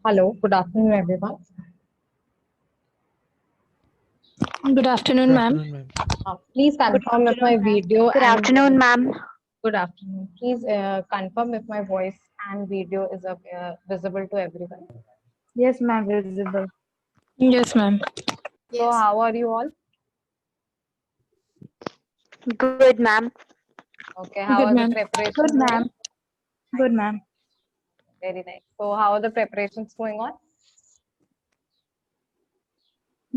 Hello, good afternoon, everyone. Good afternoon, Good ma'am. afternoon, ma'am. Please Good confirm if my afternoon, ma'am. video Good and afternoon, ma'am. good afternoon. Please confirm if my voice and video is visible to everyone. Yes, ma'am, visible. Yes, ma'am. So, how are you all? Good, ma'am. Okay, how Good, are the ma'am. Good, preparations going? ma'am. Good, ma'am. Very nice. So, how are the preparations going on?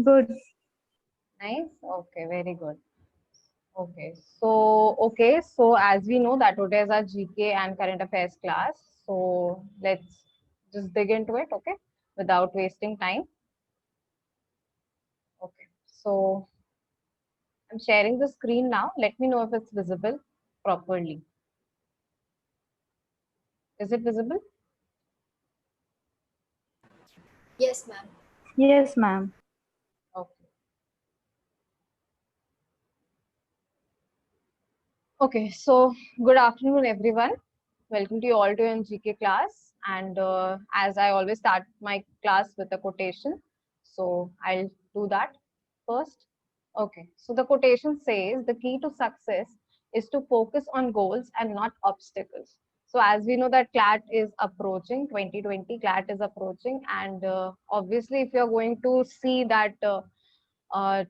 Good. Nice. Okay, very good. Okay, so as we know that today is our GK and current affairs class. So, let's just dig into it, okay, without wasting time. Okay, so I'm sharing the screen now. Let me know if it's visible properly. Is it visible? Yes, ma'am. Yes, ma'am. Okay. Okay, so good afternoon, everyone. Welcome to you all to your GK class. And as I always start my class with a quotation, so I'll do that first. Okay, so the quotation says the key to success is to focus on goals and not obstacles. So as we know that CLAT is approaching, 2020 CLAT is approaching, and obviously if you're going to see that uh,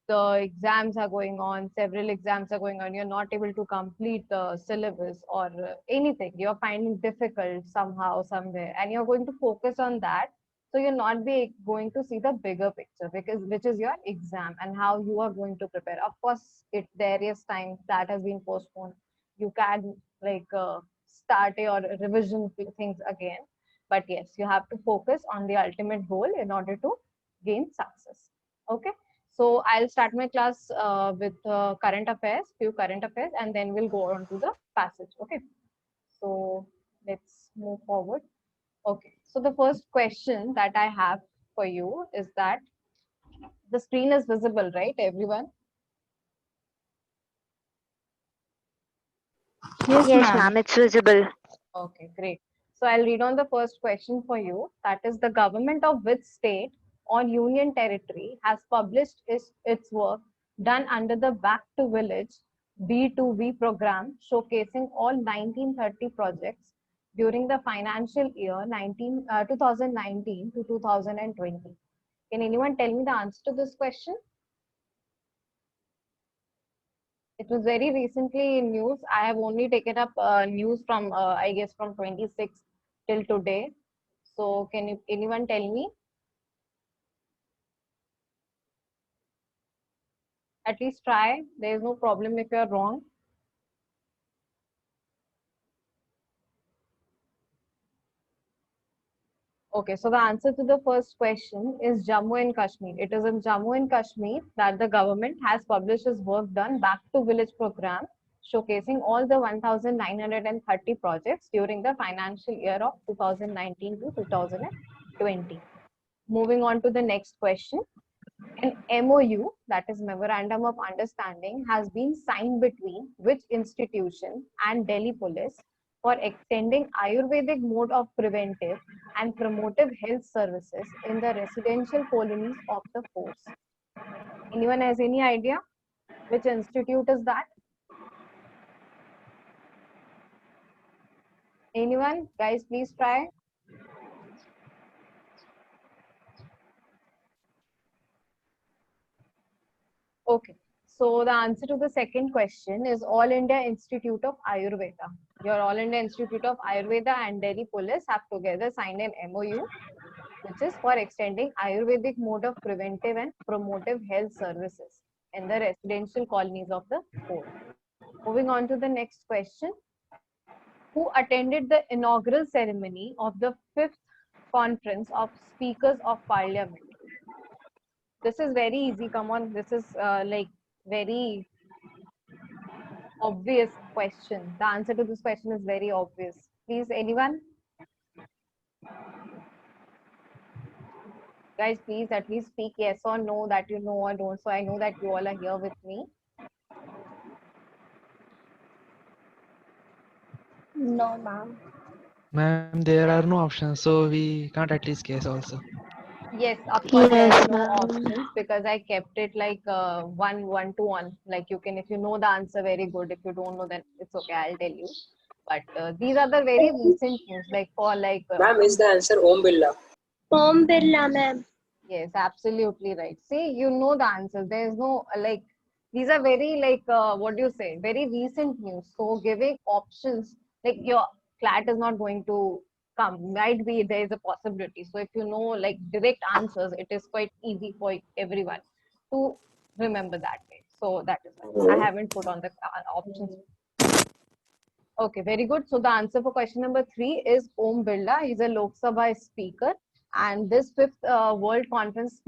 the exams are going on, several exams are going on, you're not able to complete the syllabus or anything, you're finding difficult somehow, somewhere, and you're going to focus on that. So you're not be going to see the bigger picture because which is your exam and how you are going to prepare. Of course, it there is time that has been postponed. You can start your revision things again. But yes, you have to focus on the ultimate goal in order to gain success. Okay. So I'll start my class with few current affairs, and then we'll go on to the passage. Okay. So let's move forward. Okay. So the first question that I have for you is that the screen is visible, right, everyone? Yes, Yes, ma'am. ma'am, it's visible. Okay, great. So I'll read on the first question for you. That is, the government of which state or union territory has published its work done under the Back to Village B2V program, showcasing all 1930 projects during the financial year 2019 to 2020. Can anyone tell me the answer to this question? It was very recently in news. I have only taken up news from, I guess, from 26 till today. So, can you anyone tell me? At least try. There is no problem if you are wrong. Okay, so the answer to the first question is Jammu and Kashmir. It is in Jammu and Kashmir that the government has published its work done Back to Village program, showcasing all the 1,930 projects during the financial year of 2019 to 2020. Moving on to the next question. An MOU, that is Memorandum of Understanding, has been signed between which institution and Delhi Police for extending Ayurvedic mode of preventive and promotive health services in the residential colonies of the force. Anyone has any idea which institute is that? Anyone? Guys, please try. Okay. So the answer to the second question is All India Institute of Ayurveda. Your All India Institute of Ayurveda and Delhi Police have together signed an MOU, which is for extending Ayurvedic mode of preventive and promotive health services in the residential colonies of the fort. Moving on to the next question. Who attended the inaugural ceremony of the fifth conference of Speakers of Parliament? This is very easy. Come on, this is very obvious question. The answer to this question is very obvious. Please, anyone? Guys, please at least speak yes or no that you know or don't. So I know that you all are here with me. No, ma'am. Ma'am, there are no options, so we can't at least guess also. Yes, of course, there Yes, are no ma'am. options because I kept it like one to one. Like you can, if you know the answer, very good. If you don't know, then it's okay. I'll tell you. But these are the very recent news, like for like Ma'am, is the answer Om Birla? Om Birla, ma'am. yes, absolutely right. See, you know the answers. There is no like these are very like what do you say? Very recent news. So giving options like your flat is not going to come. Might be there is a possibility. So if you know like direct answers, it is quite easy for everyone to remember that way. So that is why I haven't put on the options. Okay, very good. So the answer for question number 3 is Om Birla. He's a Lok Sabha speaker, and this fifth World Conference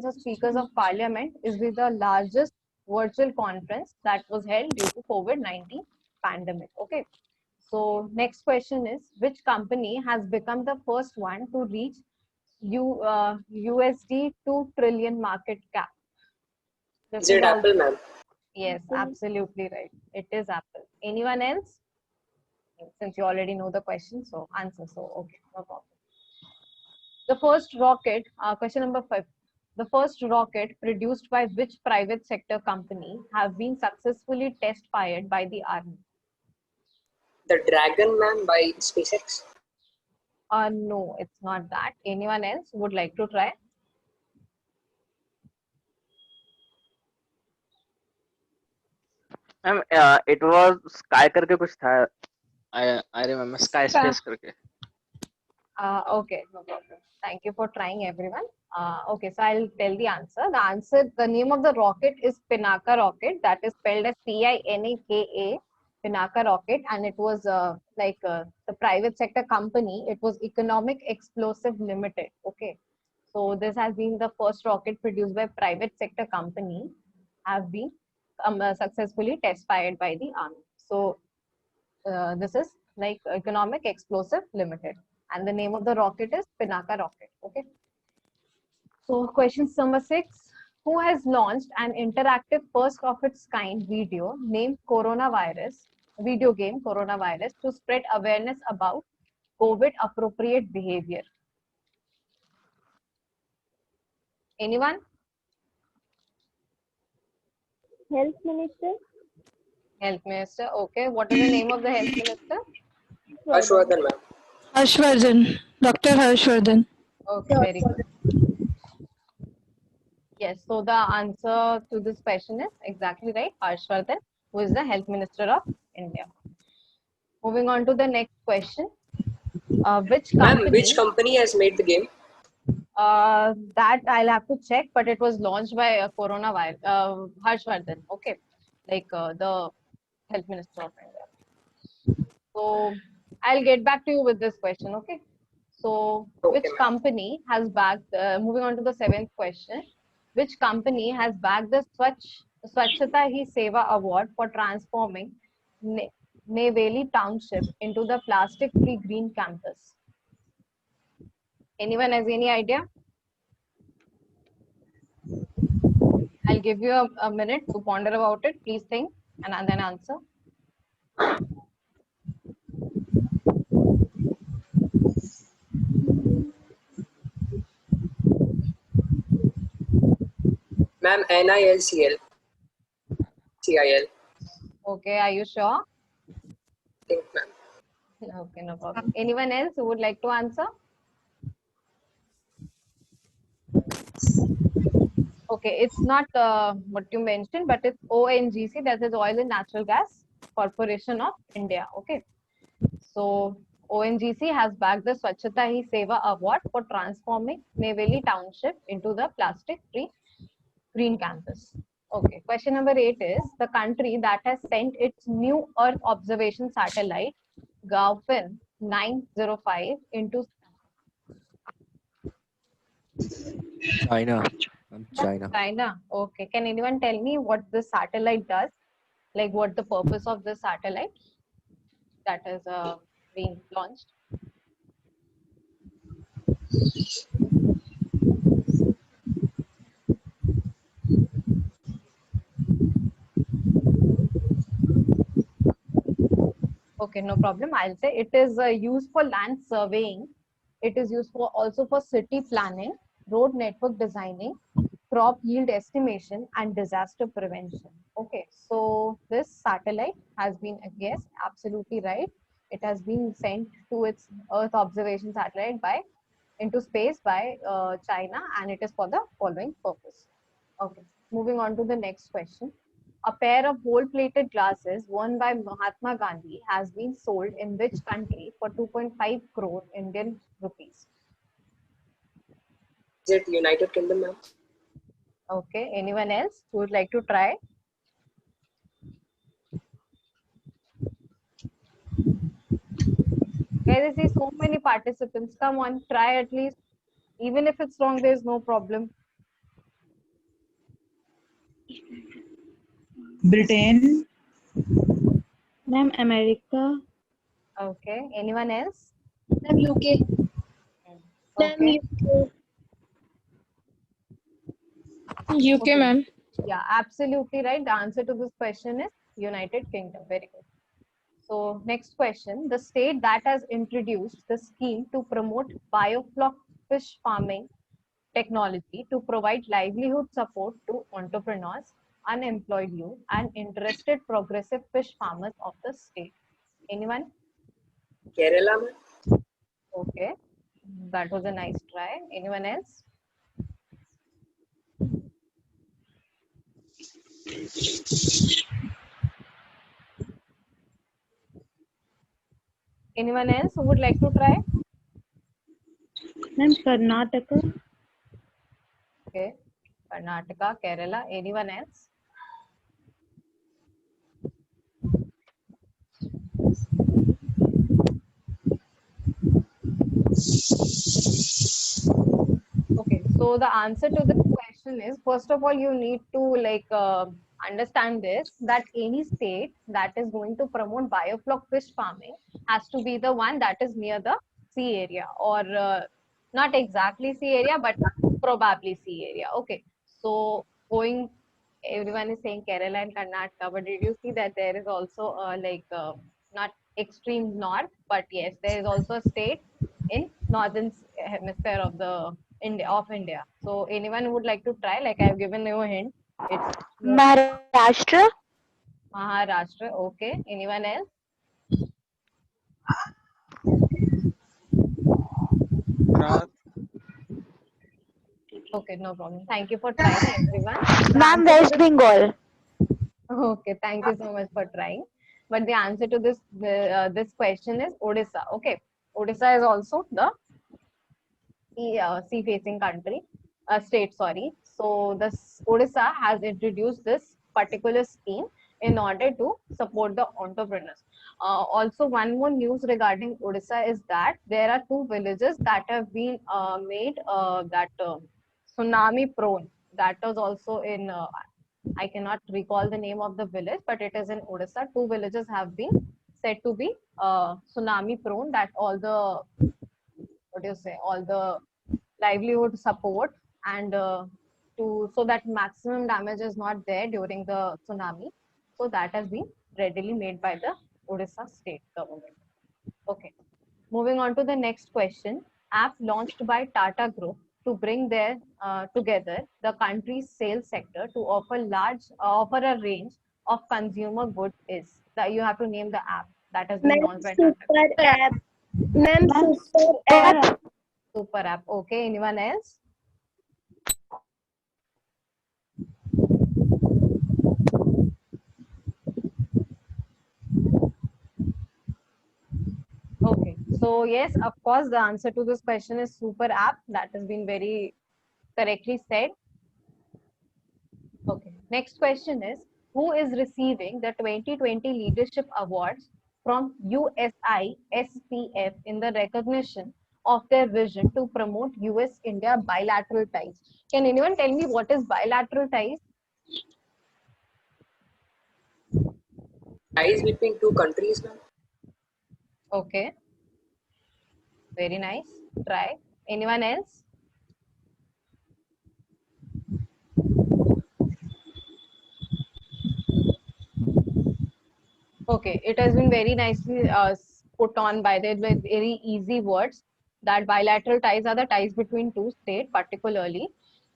of Speakers of Parliament is the largest virtual conference that was held due to COVID-19 pandemic. Okay. So next question is, which company has become the first one to reach USD 2 trillion market cap? This Is is it all. Apple, ma'am? Yes, absolutely right. It is Apple. Anyone else? Since you already know the question, so answer. So okay, no problem. The first rocket, question number 5. The first rocket produced by which private sector company have been successfully test fired by the army? The Dragon, ma'am, by SpaceX. No, it's not that. Anyone else would like to try? Ma'am it was sky करके कुछ था. I remember sky space करके. Okay, no problem. Thank you for trying, everyone. Okay, so I'll tell the answer. The name of the rocket is Pinaka rocket. That is spelled as Pinaka, Pinaka rocket, and it was the private sector company. It was Economic Explosive Limited. Okay, so this has been the first rocket produced by private sector company, have been successfully test fired by the army. So this is like Economic Explosive Limited, and the name of the rocket is Pinaka rocket. Okay. So question number 6: who has launched an interactive first of its kind video named Coronavirus, video game Coronavirus, to spread awareness about COVID appropriate behavior? Anyone? Health Minister. Health Minister. Okay. What is the name of the Health Minister? Harshvardhan, ma'am. Harshvardhan. Dr. Harshvardhan. Okay, very good. Yes, so the answer to this question is exactly right. Harshvardhan, who is the Health Minister of India. Moving on to the next question. Which company? Ma'am, which company has made the game? That I'll have to check, but it was launched by Coronavirus, Harshvardhan. Okay, like the Health Minister of India. So I'll get back to you with this question. Okay. So Okay, which ma'am. company has backed? Moving on to the 7th question. Which company has backed the Swachhata Hi Seva Award for transforming Neyveli Township into the plastic-free green campus? Anyone has any idea? I'll give you a minute to ponder about it. Please think and then answer. Ma'am, NILCL. CIL. Okay, are you sure? Think, ma'am. Okay, no problem. Anyone else who would like to answer? Okay, it's not what you mentioned, but it's ONGC, that is Oil and Natural Gas Corporation of India. Okay, so ONGC has backed the Swachhata Hi Seva Award for transforming Neyveli Township into the plastic-free green campus. Okay, question number 8 is the country that has sent its new Earth observation satellite Gaofen 905 into China. China. China. Okay, can anyone tell me what this satellite does? Like what the purpose of this satellite that is being launched? Okay, no problem. I'll say it is used for land surveying. It is used for also for city planning, road network designing, crop yield estimation, and disaster prevention. Okay, so this satellite has been, yes, absolutely right. It has been sent to its Earth observation satellite by into space by China, and it is for the following purpose. Okay, moving on to the next question. A pair of gold-plated glasses worn by Mahatma Gandhi has been sold in which country for 2.5 crore Indian rupees? Is it United Kingdom, ma'am? Okay, anyone else who would like to try? Guys, I see so many participants. Come on, try at least. Even if it's wrong, there's no problem. Britain. Ma'am, America. Okay, anyone else? Ma'am, UK. Ma'am, Okay. UK. UK, Okay. ma'am. Yeah, absolutely right. The answer to this question is United Kingdom. Very good. So next question, the state that has introduced the scheme to promote biofloc fish farming technology to provide livelihood support to entrepreneurs, unemployed youth, and interested progressive fish farmers of the state. Anyone? Kerala, ma'am? Okay, that was a nice try. Anyone else? Anyone else who would like to try? Ma'am, Karnataka. Okay, Karnataka, Kerala. Anyone else? Okay, so the answer to this question is, first of all, you need to understand this, that any state that is going to promote biofloc fish farming has to be the one that is near the sea area, or not exactly sea area, but probably sea area. Okay, so going, everyone is saying Kerala and Karnataka, but did you see that there is also not extreme north, but yes, there is also a state in northern hemisphere of the India. So anyone who would like to try, like I've given you a hint, it's Maharashtra. Maharashtra. Okay. Anyone else? Gujarat. Okay, no problem. Thank you for trying, everyone. The Ma'am, answer to West Bengal. Okay, thank you so much for trying. But the answer to this question is Odisha. Okay, Odisha is also the sea-facing country, state. Sorry. So this Odisha has introduced this particular scheme in order to support the entrepreneurs. Also, one more news regarding Odisha is that there are two villages that have been made tsunami prone. That was also in I cannot recall the name of the village, but it is in Odisha. Two villages have been said to be tsunami prone. That all the all the livelihood support and so that maximum damage is not there during the tsunami. So that has been readily made by the Odisha state government. Okay. Moving on to the next question. App launched by Tata Group to bring their together the country's sales sector to offer a range of consumer goods is. That you have to name the app that has been Ma'am, launched by Tata Group. super app. Ma'am, Ma'am, super app. Super app. Okay. Anyone else? Okay. So yes, of course, the answer to this question is super app. That has been very correctly said. Okay. Next question is, who is receiving the 2020 Leadership Awards from USI SPF in the recognition of their vision to promote US-India bilateral ties? Can anyone tell me what is bilateral ties? Ties between two countries, ma'am? Okay. Very nice. Try. Anyone else? Okay, it has been very nicely put on by the with very easy words that bilateral ties are the ties between two states, particularly.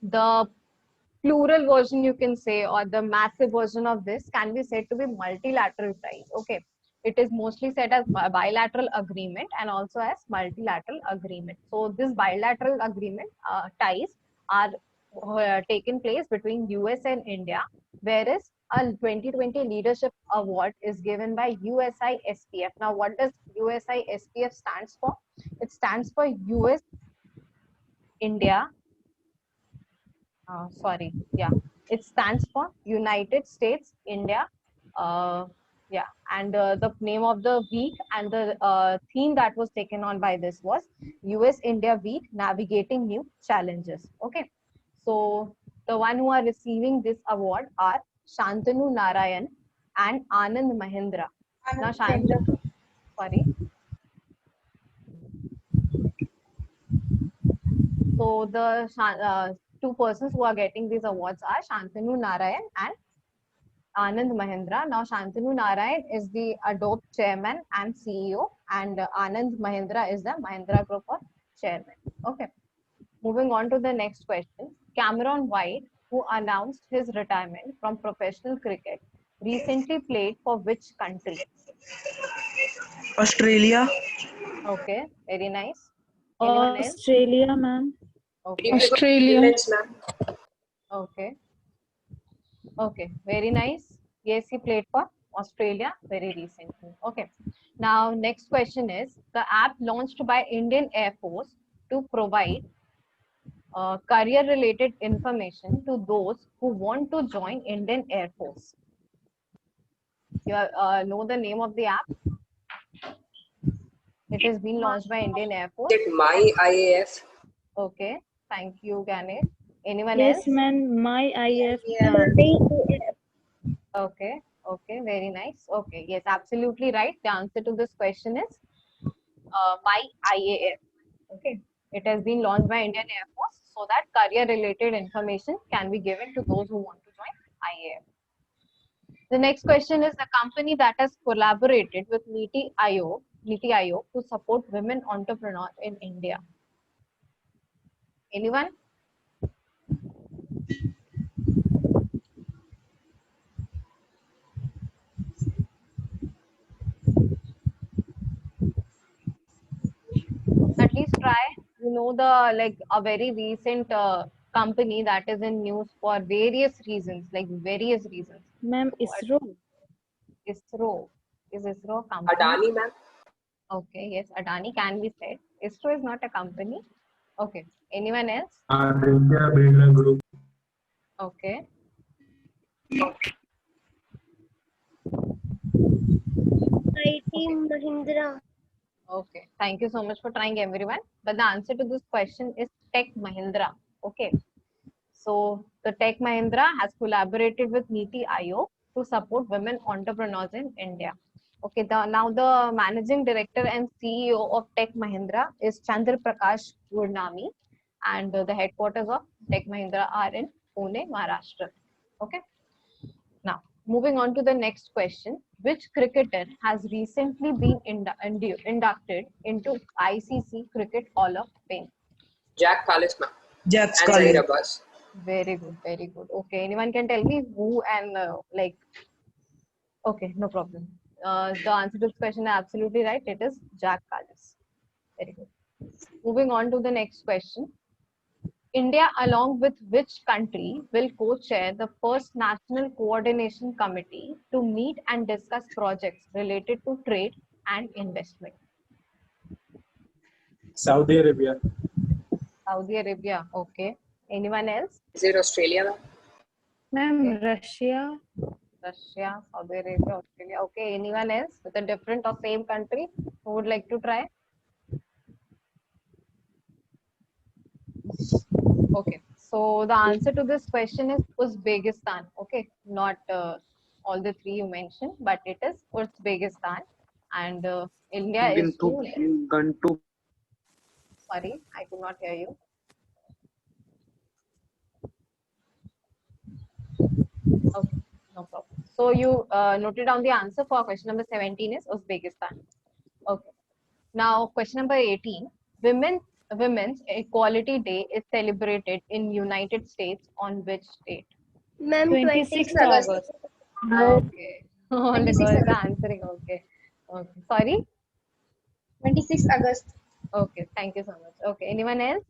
The plural version you can say, or the massive version of this can be said to be multilateral ties. Okay, it is mostly said as bilateral agreement and also as multilateral agreement. So this bilateral agreement ties are taken place between US and India, whereas a 2020 leadership award is given by USI SPF. Now what does USI SPF stands for? It stands for US India, sorry, yeah, it stands for United States India, yeah, and the name of the week and the theme that was taken on by this was US India Week Navigating New Challenges. Okay, so the one who are receiving this award are Shantanu Narayan and Anand Mahindra. Now Shantanu, sorry, so the two persons who are getting these awards are Shantanu Narayan and Anand Mahindra. Now, Shantanu Narayan is the Adobe chairman and CEO, and Anand Mahindra is the Mahindra Group of chairman. Okay. Moving on to the next question. Cameron White, who announced his retirement from professional cricket, recently played for which country? Australia. Okay, very nice. Anyone else? Australia, ma'am. Okay. Australia. Women's, ma'am. Okay. Okay, very nice. Yes, he played for Australia very recently. Okay. Now, next question is the app launched by Indian Air Force to provide career-related information to those who want to join Indian Air Force. You know the name of the app? It has been launched by Indian Air Force. Is it My IAF? Okay, thank you, Ganesh. Anyone Yes, else? ma'am. My IF. Okay, okay, very nice. Okay, yes, absolutely right. The answer to this question is My IAF. Okay, it has been launched by Indian Air Force so that career-related information can be given to those who want to join IAF. The next question is the company that has collaborated with Niti Aayog to support women entrepreneurs in India. Anyone? At least try. You know the like a very recent company that is in news for various reasons, like various reasons. Ma'am, ISRO. ISRO. Is ISRO a company? Adani, ma'am. Okay, yes, Adani can be said. ISRO is not a company. Okay, anyone else? Aditya Birla Group. Okay. IT Mahindra. Okay, thank you so much for trying, everyone. But the answer to this question is Tech Mahindra. Okay, so the Tech Mahindra has collaborated with Niti Aayog to support women entrepreneurs in India. Okay, now the managing director and CEO of Tech Mahindra is Chandra Prakash Gurnani, and the headquarters of Tech Mahindra are in Pune, Maharashtra. Okay. Now, moving on to the next question. Which cricketer has recently been inducted into ICC Cricket Hall of Fame? Jack Callis, ma'am. Jack And Zahir Scully. Abbas. Very good, very good. Okay, anyone can tell me who and like, okay, no problem. The answer to this question is absolutely right. It is Jack Callis. Very good. Moving on to the next question. India, along with which country, will co-chair the first National Coordination Committee to meet and discuss projects related to trade and investment? Saudi Arabia. Saudi Arabia. Okay. Anyone else? Is it Australia, ma'am? Ma'am, Russia. Russia, Saudi Arabia, Australia. Okay. Anyone else with a different or same country who would like to try? Okay. So the answer to this question is Uzbekistan. Okay. Not all the three you mentioned, but it is Uzbekistan. And India is to... Sorry, I could not hear you. Okay, no problem. So you noted down the answer for question number 17 is Uzbekistan. Okay. Now question number 18. Women's Equality Day is celebrated in United States on which date? Ma'am, 26th 26th August. August. Okay. All the 26th girls are August. answering. Okay. Okay. Sorry. 26th August. Okay. Thank you so much. Okay. Anyone else?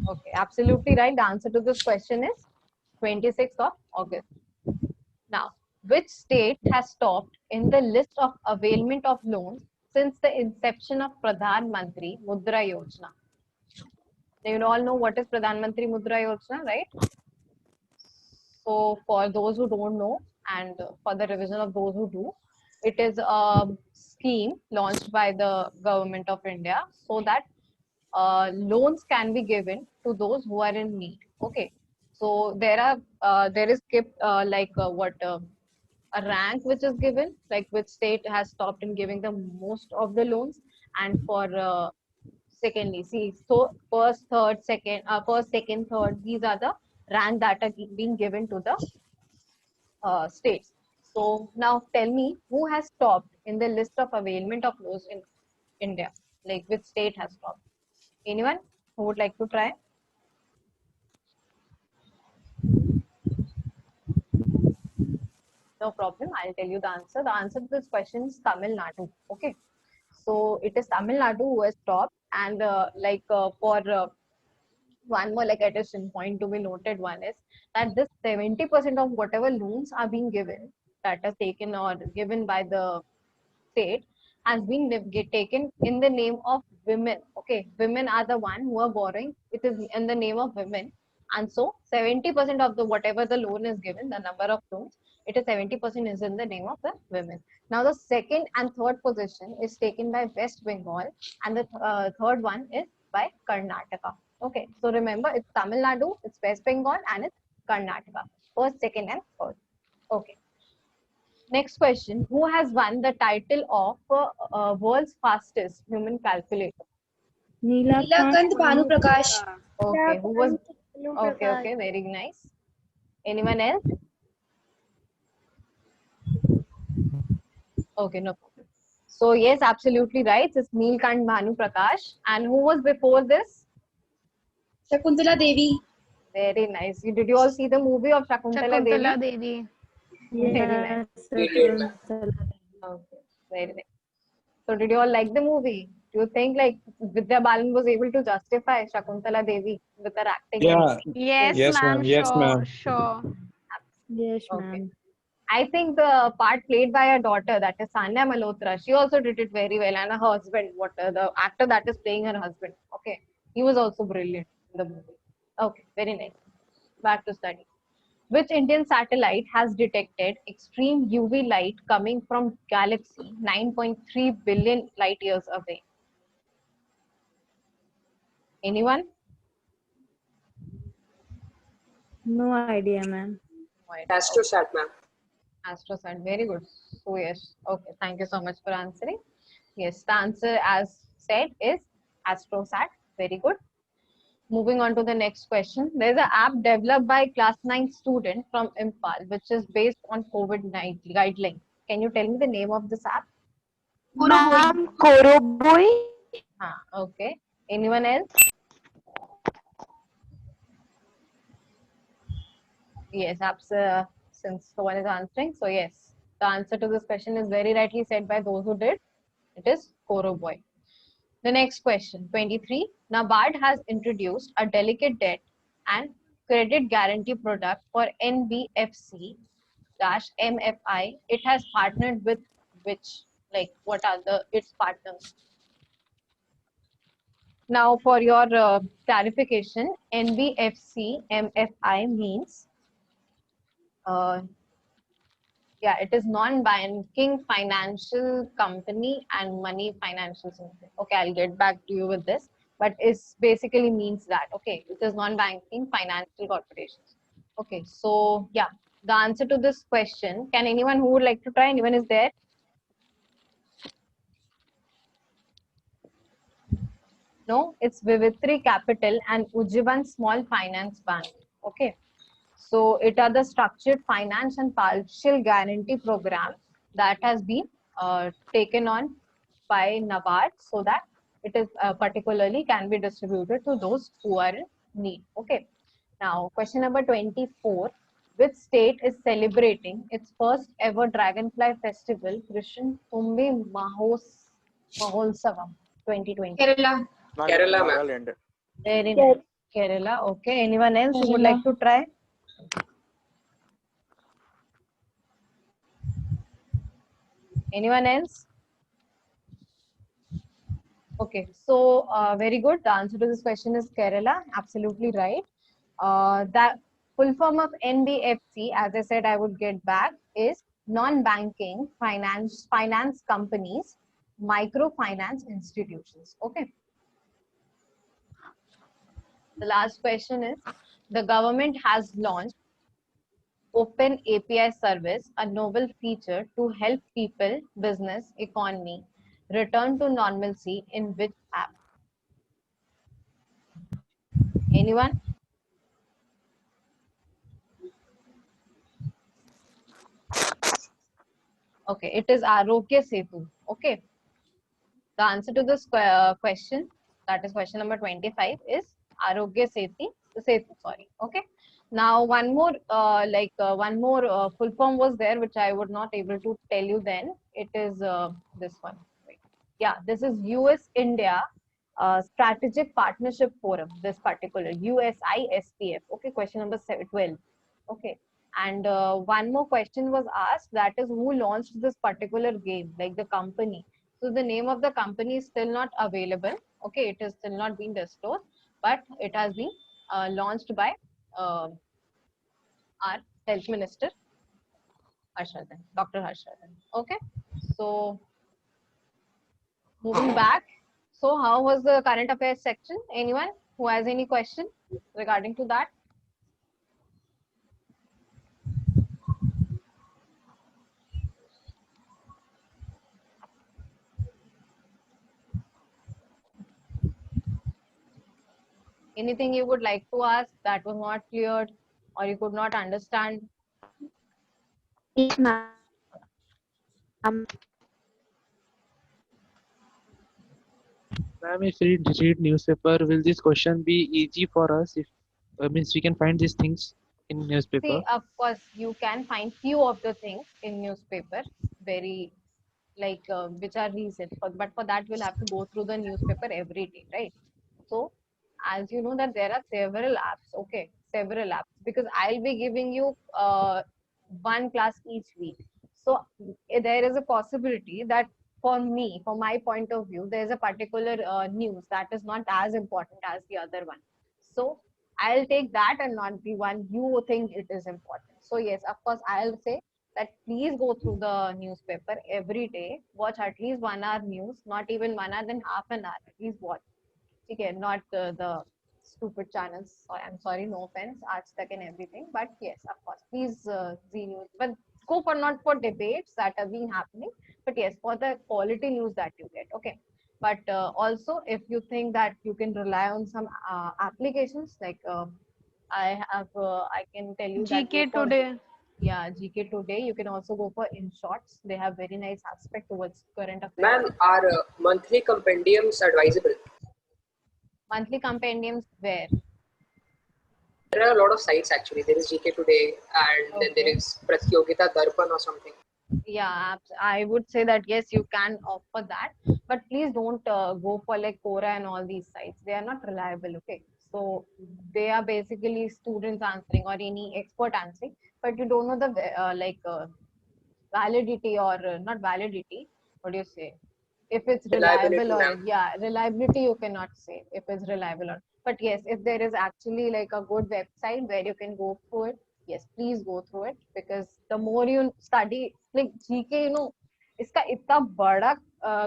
Okay. Absolutely right. The answer to this question is 26th of August. Now, which state has topped in the list of availment of loans since the inception of Pradhan Mantri Mudra Yojana? You all know what is Pradhan Mantri Mudra Yojana, right? So, for those who don't know and for the revision of those who do, it is a scheme launched by the government of India so that loans can be given to those who are in need. Okay, so there is kept a rank which is given, like which state has stopped in giving the most of the loans, and for secondly, see, so first, third, second, first, second, third, these are the rank that are being given to the states. So now tell me who has topped in the list of availment of loans in India, like which state has topped? Anyone who would like to try? No problem. I'll tell you the answer. The answer to this question is Tamil Nadu. Okay. So it is Tamil Nadu who has topped, and for one more like addition point to be noted, one is that this 70% of whatever loans are being given, that are taken or given by the state, has been taken in the name of women. Okay, women are the one who are borrowing. It is in the name of women, and so 70% of the whatever the loan is given, the number of loans, it is 70% is in the name of the women. Now the second and third position is taken by West Bengal, and the third one is by Karnataka. Okay, so remember it's Tamil Nadu, it's West Bengal, and it's Karnataka. First, second, and third. Okay. Next question. Who has won the title of world's fastest human calculator? Neelakant Bhanu Prakash. Okay. Who was? Bhanu Okay. Prakash. Okay. Very nice. Anyone else? Okay. No problem. So yes, absolutely right. It's Neelkant Bhanu Prakash. And who was before this? Shakuntala Devi. Very nice. Did you all see the movie of Shakuntala Devi? Devi. Very nice. We did, ma'am. Okay. Very nice. So did you all like the movie? Do you think like Vidya Balan was able to justify Shakuntala Devi with her acting? Yeah. Yes, Yes, ma'am. ma'am. Yes, Sure, ma'am. sure. Yes, Okay. ma'am. I think the part played by her daughter, that is Sanya Malhotra, she also did it very well, and her husband, the actor that is playing her husband, okay, he was also brilliant in the movie. Okay, very nice. Back to study. Which Indian satellite has detected extreme UV light coming from galaxy 9.3 billion light years away? Anyone? No idea, ma'am. Astrosat, ma'am. Astrosat, very good. So yes, okay, thank you so much for answering. Yes, the answer as said is Astrosat, very good. Moving on to the next question. There's an app developed by class 9 student from Impal, which is based on COVID-19 guidelines. Can you tell me the name of this app? Ma'am, Koroboy. Okay. Anyone else? Yes, apps, since no one is answering. So yes, the answer to this question is very rightly said by those who did. It is Koroboy. The next question, 23. NABARD has introduced a delicate debt and credit guarantee product for NBFC-MFI. It has partnered with which? Like, what are its partners? Now, for your clarification, NBFC-MFI means yeah, it is non-banking financial company and money financial something. Okay, I'll get back to you with this, but it basically means that, okay, it is non-banking financial corporations. Okay, so yeah, the answer to this question, can anyone who would like to try? Anyone is there? No, it's Vivitri Capital and Ujjivan Small Finance Bank. Okay. So it are the structured finance and partial guarantee program that has been taken on by NABARD so that it is particularly can be distributed to those who are in need. Okay. Now, question number 24. Which state is celebrating its first ever Dragonfly Festival, Krishan Tumbi Mahotsavam 2020? Kerala. Kerala, ma'am. Nagaland. Very nice. Kerala. Okay. Anyone else who would like to try? Anyone else? Okay, so very good. The answer to this question is Kerala. Absolutely right. The full form of NBFC, as I said, I would get back, is non-banking finance companies, microfinance institutions. Okay. The last question is, the government has launched Open API service, a novel feature to help people, business, economy return to normalcy in which app? Anyone? Okay, it is Arogya Setu. Okay. The answer to this question, that is question number 25, is Arogya Setu, sorry. Okay. Now, one more, full form was there, which I would not able to tell you then. It is this one. Wait. Yeah, this is US-India Strategic Partnership Forum, this particular USISPF. Okay, question number 12. Okay. And one more question was asked, that is who launched this particular game, like the company. So the name of the company is still not available. Okay, it is still not been disclosed, but it has been launched by our Health Minister, Harshvardhan, Dr. Harshvardhan. Okay, so moving back. So how was the current affairs section? Anyone who has any question regarding to that? Anything you would like to ask that was not cleared or you could not understand? Yes, ma'am. Ma'am, if we read newspaper, will this question be easy for us? If means we can find these things in newspaper. See, of course, you can find few of the things in newspaper, very like which are recent. But for that, we'll have to go through the newspaper every day, right? So, as you know that there are several apps, okay, several apps, because I'll be giving you one class each week. So there is a possibility that for me, from my point of view, there is a particular news that is not as important as the other one. So I'll take that and not the one you think it is important. So yes, of course, I'll say that please go through the newspaper every day. Watch at least 1 hour news, not even 1 hour, then half an hour. At least watch. Okay, not the stupid channels. I'm sorry, no offense, Aaj Tak and everything. But yes, of course, please Z News. But go for not for debates that have been happening, but yes, for the quality news that you get. Okay. But also, if you think that you can rely on some applications like I can tell you that GK go for- today. Yeah, GK Today. You can also go for InShots. They have very nice aspect towards current affairs. Ma'am, are monthly compendiums advisable? Monthly compendiums where? There are a lot of sites actually. There is GK Today, and then there Okay. is Pratyogita Darpan or something. Yeah, I would say that yes, you can opt for that, but please don't go for like Quora and all these sites. They are not reliable. Okay, so they are basically students answering or any expert answering, but you don't know the validity or not validity. What do you say? If it's reliable Reliability, or ma'am. yeah, reliability you cannot say if it's reliable or. But yes, if there is actually like a good website where you can go through it, yes, please go through it, because the more you study, like GK, इसका इतना बड़ा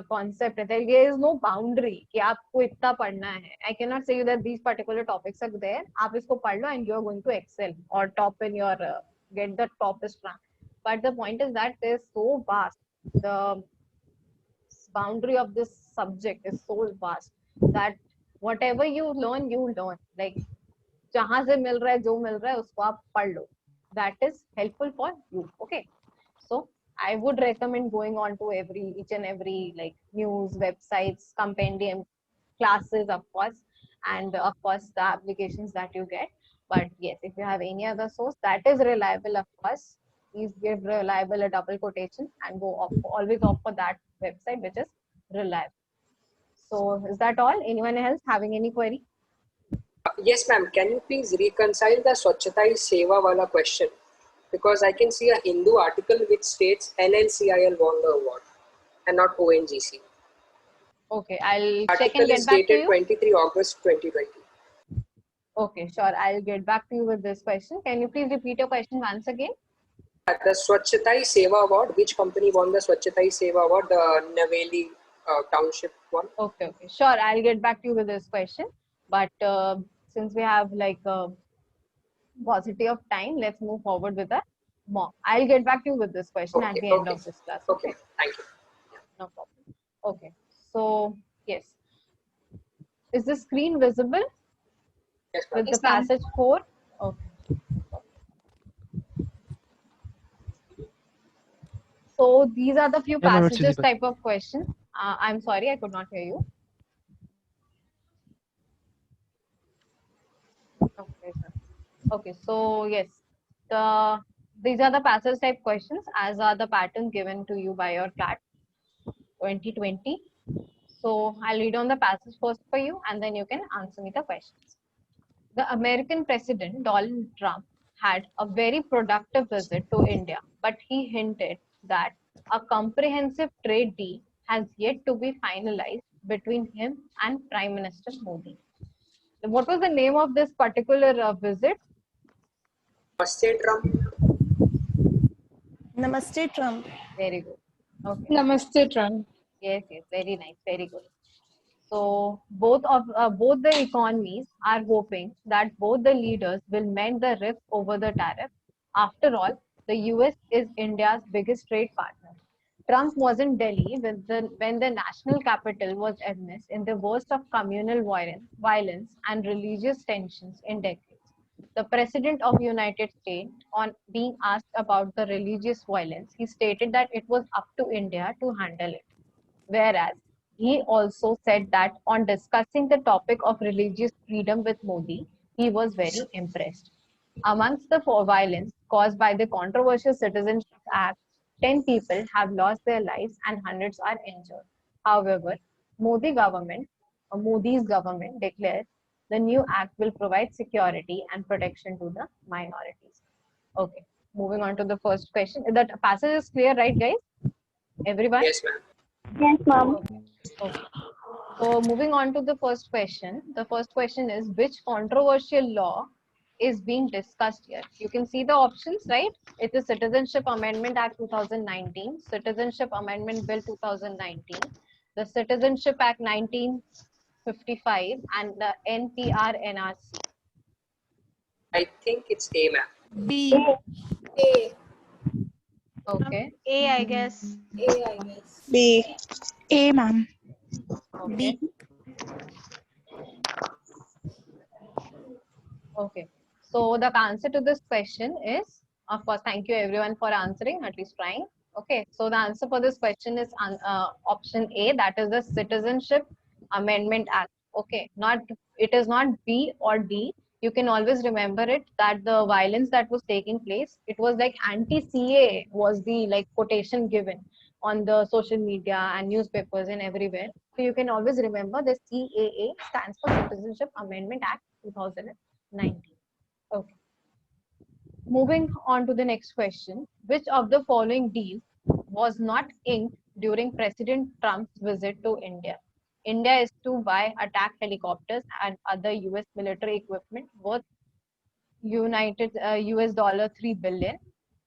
concept है, there is no boundary कि आपको इतना पढ़ना है. I cannot say you that these particular topics are there. आप इसको पढ़ लो and you are going to excel or top in your get the toppest rank. But the point is that it is so vast. The boundary of this subject is so vast that whatever you learn. Like जहां से मिल रहा है, जो मिल रहा है उसको आप पढ़ लो. That is helpful for you. Okay. So I would recommend going on to each and every like news, websites, compendium, classes, of course, and of course the applications that you get. But yes, if you have any other source that is reliable, of course, please give reliable a double quotation and always opt for that website which is reliable. So is that all? Anyone else having any query? Yes, ma'am. Can you please reconcile the Swachhata Hi Seva wala question? Because I can see a Hindu article which states NNCIL won the award and not ONGC. Okay, I'll check and Article get is back to dated you. 23 August 2020. Okay, sure. I'll get back to you with this question. Can you please repeat your question once again? The Swachhata Hi Seva award, which company won the Swachhata Hi Seva award? The Naveli township one. Okay, okay. Sure, I'll get back to you with this question. But since we have like a paucity of time, let's move forward with the mock. I'll get back to you with this question at the end of this class. Okay, thank you. No problem. Okay, so yes. Is the screen visible Yes, ma'am. with the passage 4? Okay. So these are the few Yeah, ma'am, it's passages visible. type of questions. I'm sorry, I could not hear you. Okay, sir. Okay, so yes, these are the passage type questions as are the patterns given to you by your CLAT 2020. So I'll read on the passage first for you and then you can answer me the questions. The American president Donald Trump had a very productive visit to India, but he hinted that a comprehensive trade deal has yet to be finalized between him and Prime Minister Modi. What was the name of this particular visit? Namaste, Trump. Namaste, Trump. Very good. Okay. Namaste, Trump. Yes, yes, very nice, very good. So both the economies are hoping that both the leaders will mend the rift over the tariff. After all, the US is India's biggest trade partner. Trump was in Delhi when the national capital was amidst in the worst of communal violence and religious tensions in decades. The President of United States, on being asked about the religious violence, he stated that it was up to India to handle it. Whereas he also said that on discussing the topic of religious freedom with Modi, he was very impressed. Amongst the violence caused by the controversial Citizenship Act, 10 people have lost their lives and hundreds are injured. However, Modi's government declares the new act will provide security and protection to the minorities. Okay, moving on to the first question. That passage is clear, right, guys? Everyone? Yes, ma'am. Yes, ma'am. Okay. So moving on to the first question. The first question is which controversial law is being discussed here? You can see the options, right? It's the Citizenship Amendment Act 2019, Citizenship Amendment Bill 2019, the Citizenship Act 1955, and the NPR NRC. I think it's A, ma'am. B. A. Okay. A, I guess. A, I guess. B. A, ma'am. Okay. Okay. So the answer to this question is, of course, thank you everyone for answering, at least trying. Okay. So the answer for this question is option A, that is the Citizenship Amendment Act. Okay. It is not B or D. You can always remember it that the violence that was taking place, it was like anti-CA was the like quotation given on the social media and newspapers and everywhere. So you can always remember the CAA stands for Citizenship Amendment Act 2019. Okay. Moving on to the next question. Which of the following deals was not inked during President Trump's visit to India? India is to buy attack helicopters and other US military equipment worth US dollar 3 billion.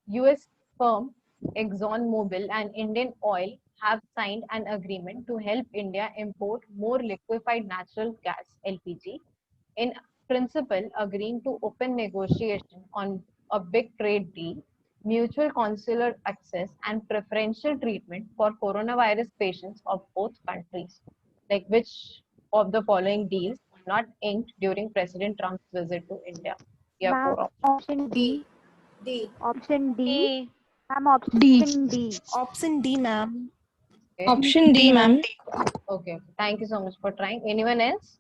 US firm ExxonMobil and Indian Oil have signed an agreement to help India import more liquefied natural gas LPG, in principle agreeing to open negotiation on a big trade deal, mutual consular access and preferential treatment for coronavirus patients of both countries. Like which of the following deals not inked during President Trump's visit to India? You have Ma'am, four options. option D. D. Option D. A. Ma'am, option D. D. Option D, ma'am. Okay. Option D, ma'am. Okay. Thank you so much for trying. Anyone else?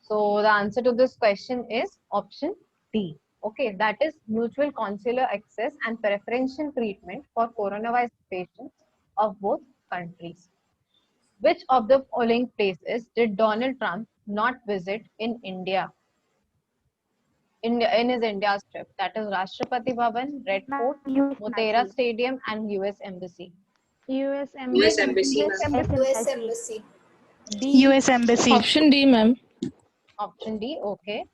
So the answer to this question is option D. Okay, that is mutual consular access and preferential treatment for coronavirus patients of both countries. Which of the following places did Donald Trump not visit in India? In his India trip, that is Rashtrapati Bhavan, Red Fort, US Motera Embassy. Stadium, and US Embassy. US US Embassy. Embassy, ma'am. US Embassy. D. US Embassy. Option D, ma'am. Option D, okay.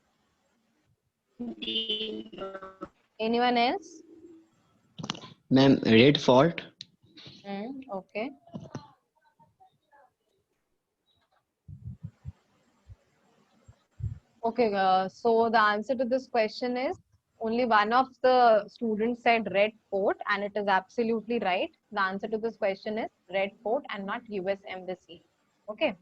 Anyone else? Ma'am, Red Fort. Okay. Okay, so the answer to this question is only one of the students said Red Fort, and it is absolutely right. The answer to this question is Red Fort and not US Embassy. Okay.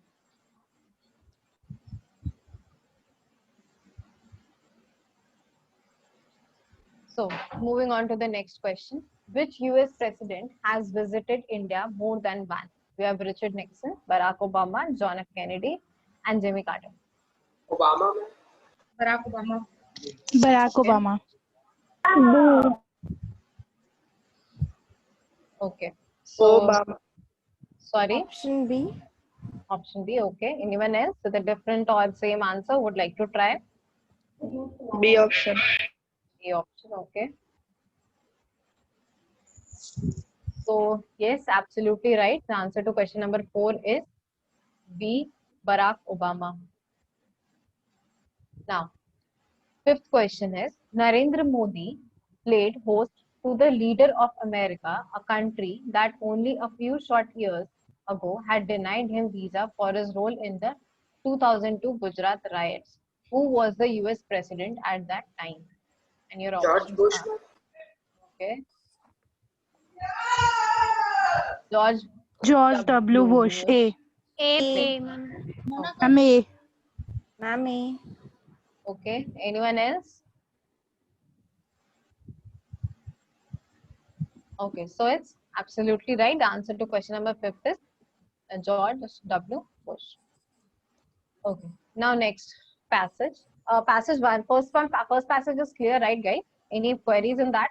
So moving on to the next question. Which US president has visited India more than once? We have Richard Nixon, Barack Obama, John F. Kennedy, and Jimmy Carter. Obama, ma'am. Barack Obama. Barack Obama. Okay. So, sorry. Option B. Option B, okay. Anyone else with a different or same answer would like to try? B option. B option, okay. So, yes, absolutely right. The answer to question number 4 is B, Barack Obama. Now, fifth question is Narendra Modi played host to the leader of America, a country that only a few short years ago had denied him visa for his role in the 2002 Gujarat riots. Who was the US president at that time? And your George options Bush, are, ma'am. okay, George W. Bush. A. A. Ma'am. Ma'am, A. Ma'am, A. Okay, anyone else? Okay, so it's absolutely right. The answer to question number 5 is George W. Bush. Okay, now next passage. Passage one. First passage is clear, right, guys? Any queries in that?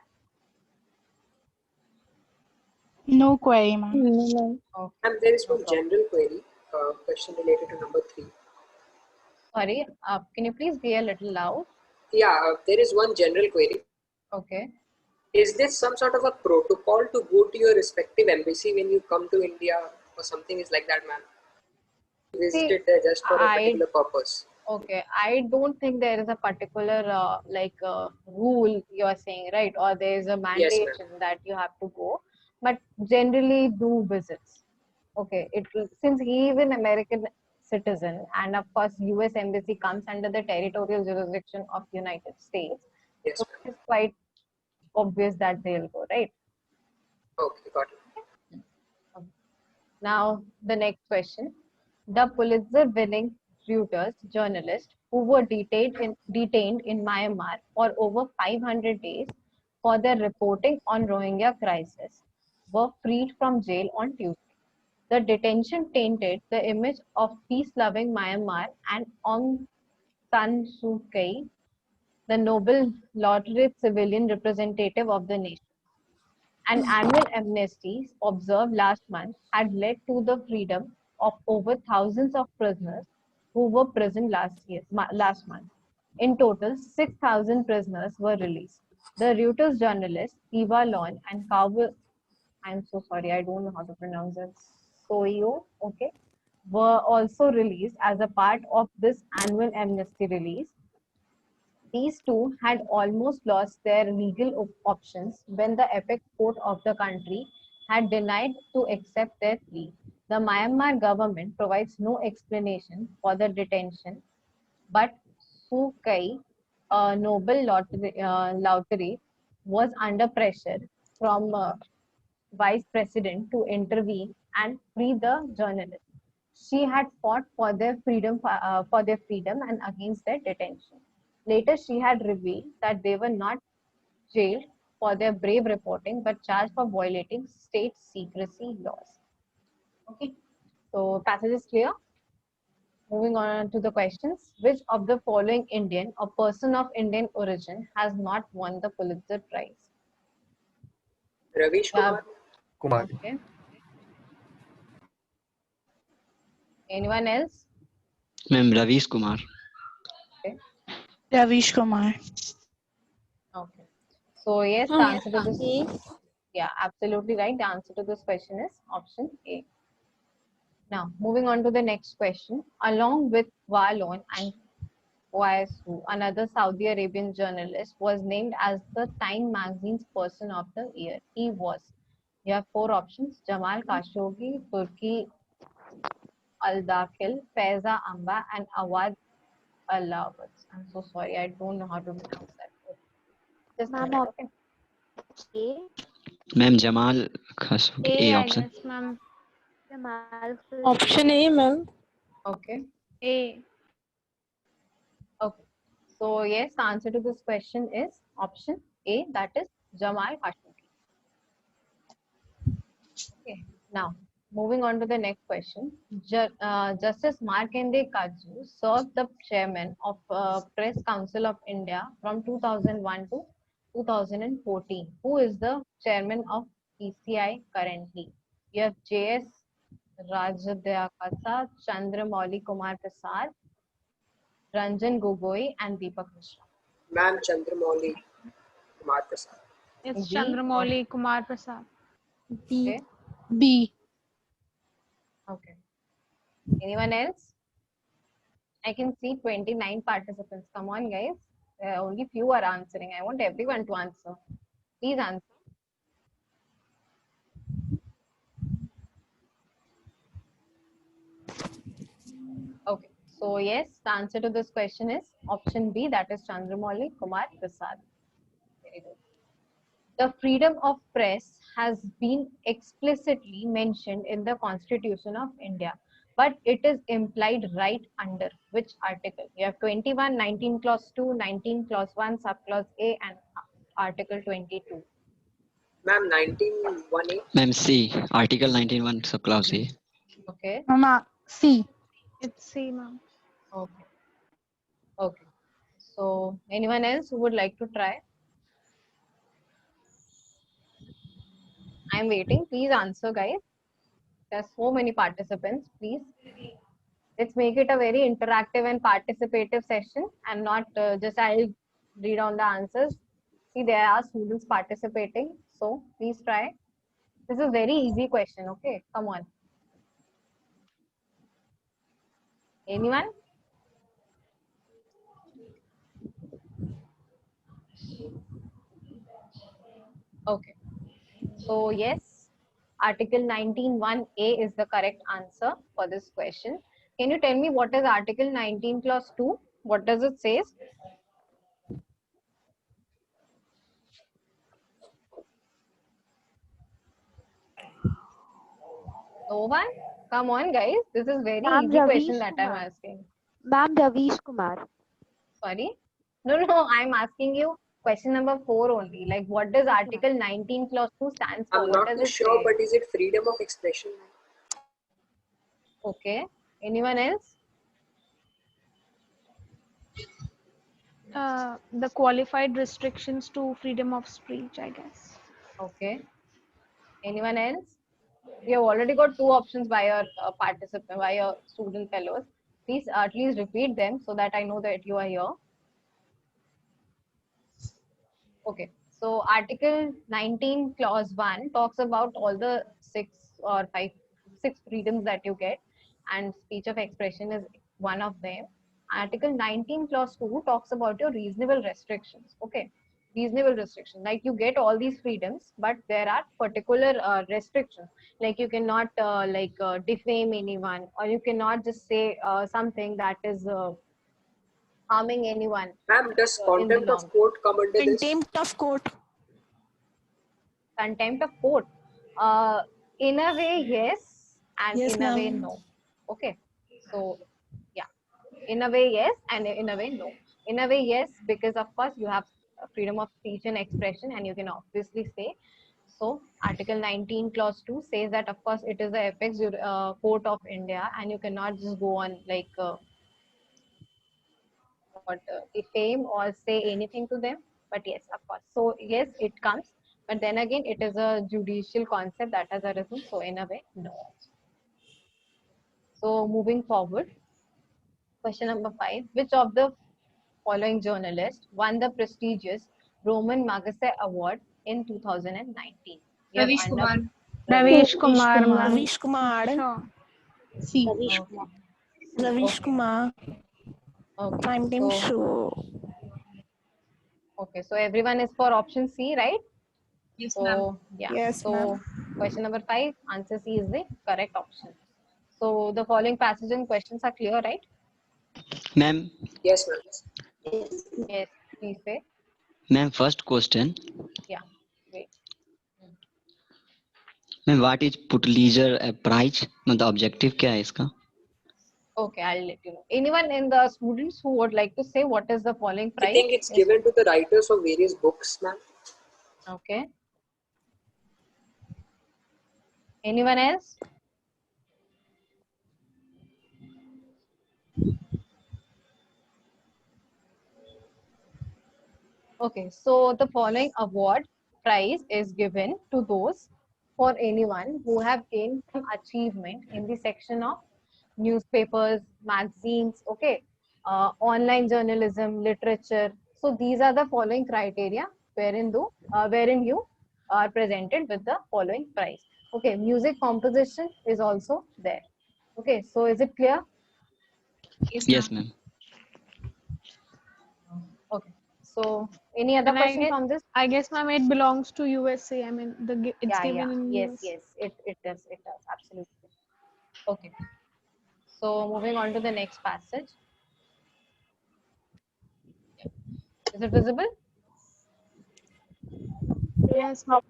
No query, ma'am. Okay. And there is one problem. general query, question related to number 3. Sorry, can you please be a little loud? Yeah, there is one general query. Okay. Is this some sort of a protocol to go to your respective embassy when you come to India or something is like that, ma'am? Visited there just for a particular purpose. Okay, I don't think there is a particular rule you are saying, right? Or there is a mandate that you have to go, but generally do visits. Okay, since he is an American citizen, and of course US embassy comes under the territorial jurisdiction of United States, Yes, so it's quite obvious that they'll go, right? Okay, got it. Now the next question. The Pulitzer-winning Reuters journalists who were detained in Myanmar for over 500 days for their reporting on Rohingya crisis were freed from jail on Tuesday. The detention tainted the image of peace-loving Myanmar and Aung San Suu Kyi, the Nobel laureate civilian representative of the nation. An annual amnesty observed last month had led to the freedom of over thousands of prisoners who were imprisoned last month. In total, 6,000 prisoners were released. The Reuters journalists Eva Lon and Kawa, I'm so sorry, I don't know how to pronounce it, Soyo, okay, were also released as a part of this annual amnesty release. These two had almost lost their legal options when the apex court of the country had denied to accept their plea. The Myanmar government provides no explanation for the detention, but Suu Kyi, a Nobel laureate, was under pressure from vice president to intervene and free the journalists. She had fought for their freedom, and against their detention. Later, she had revealed that they were not jailed for their brave reporting, but charged for violating state secrecy laws. Okay, so passage is clear. Moving on to the questions. Which of the following Indian or person of Indian origin has not won the Pulitzer Prize? Ravish Kumar. Kumar. Okay. Anyone else? Ma'am, Ravish Kumar. Okay. Ravish Kumar. Okay. So yes, the answer to this. Yeah, absolutely right. The answer to this question is option A. Now, moving on to the next question. Along with Walon and Wasu, another Saudi Arabian journalist, was named as the Time magazine's Person of the Year. He was. You have four options: Jamal Khashoggi, Turki Al-Dakhil, Faiza Amba, and Awad Al-Lawaz. I'm so sorry, I don't know how to pronounce that. Just a Ma'am, minute, okay? A. Ma'am, Jamal Khashoggi. A I option. guess, ma'am. Jamal. Option A, ma'am. Okay. A. Okay. So yes, the answer to this question is option A, that is Jamal Khashoggi. Okay. Now, moving on to the next question. Justice Markende Kaju served the chairman of Press Council of India from 2001 to 2014. Who is the chairman of PCI currently? You have J.S. Rajadhyakasa, Chandramouli Kumar Prasad, Ranjan Gogoi, and Deepak Mishra. Ma'am, Chandramouli Kumar Prasad. It's B. Chandramouli Kumar Prasad. B. Okay. B. Okay. Anyone else? I can see 29 participants. Come on, guys. Only few are answering. I want everyone to answer. Please answer. Okay. So yes, the answer to this question is option B, that is Chandramouli Kumar Prasad. Very good. The freedom of press has been explicitly mentioned in the Constitution of India, but it is implied right under which article? You have 21, 19 clause 2, 19 clause 1, subclause A, and article 22. Ma'am, 19(1)(a). Ma'am, C. Article 19(1) subclause A. Okay. Mama, C. It's C, ma'am. Okay. Okay. So anyone else who would like to try? I'm waiting. Please answer, guys. There's so many participants. Please. Let's make it a very interactive and participative session and not just I'll read on the answers. See, there are students participating. So please try. This is very easy question. Okay. Come on. Anyone? Okay. So yes, Article 19(1)(a) is the correct answer for this question. Can you tell me what is Article 19 clause 2? What does it say? No one? Come on, guys. This is very Ma'am, easy question Ravish that I'm Kumar. asking. Ma'am, Ravish Kumar. Sorry? No, I'm asking you question number 4 only. Like, what does Article 19 clause 2 stands for? I'm What not does too it sure, say? but is it freedom of expression? Okay. Anyone else? The qualified restrictions to freedom of speech, I guess. Okay. Anyone else? We have already got 2 options by your participant, by your student fellows. Please at least repeat them so that I know that you are here. Okay. So Article 19 clause 1 talks about all the 6 freedoms that you get, and speech of expression is one of them. Article 19 clause 2 talks about your reasonable restrictions. Okay. Reasonable restriction, like you get all these freedoms, but there are particular restrictions, like you cannot defame anyone, or you cannot just say something that is harming anyone Ma'am, does in the contempt long of court come under this? Contempt of court. contempt of court. In a way, yes, and Yes, in a way, ma'am. no. Okay. So, yeah. In a way, yes, and in a way, no. In a way, yes, because of course you have freedom of speech and expression, and you can obviously say. So, Article 19, Clause 2 says that, of course, it is the apex court of India, and you cannot just go on like defame or say anything to them. But yes, of course. So, yes, it comes. But then again, it is a judicial concept that has arisen. So, in a way, no. So, moving forward, question number 5. Which of the following journalists won the prestigious Roman Magsaysay Award in 2019? We have Ravish Kumar. Ravish Kumar, ma'am. Ravish Kumar. Sure. C. Ravish Okay. Kumar. Ravish Okay. Kumar. Okay. I'm damn So, sure. okay. So everyone is for option C, right? Yes, ma'am. So yeah. Yes, So ma'am. question number 5, answer C is the correct option. So the following passages and questions are clear, right? Ma'am, Yes, ma'am. Yes. Please say. ma'am, first question. Yeah. Wait. Ma'am, what is put leisure price? मतलब objective क्या है इसका? Okay, I'll let you know. Anyone in the students who would like to say what is the following I prize? think it's Yes. given to the writers of various books, ma'am. Okay. Anyone else? Okay, so the following award prize is given to those for anyone who have gained some achievement in the section of newspapers, magazines, okay, online journalism, literature. So these are the following criteria wherein you are presented with the following prize. Okay, music composition is also there. Okay, so is it clear? Yes, ma'am. Okay, so any other And question from this? I guess, ma'am, it belongs to USA. I mean, it's given in Yes, US. yes, it does, absolutely. Okay, so moving on to the next passage. Is it visible? Yes, ma'am.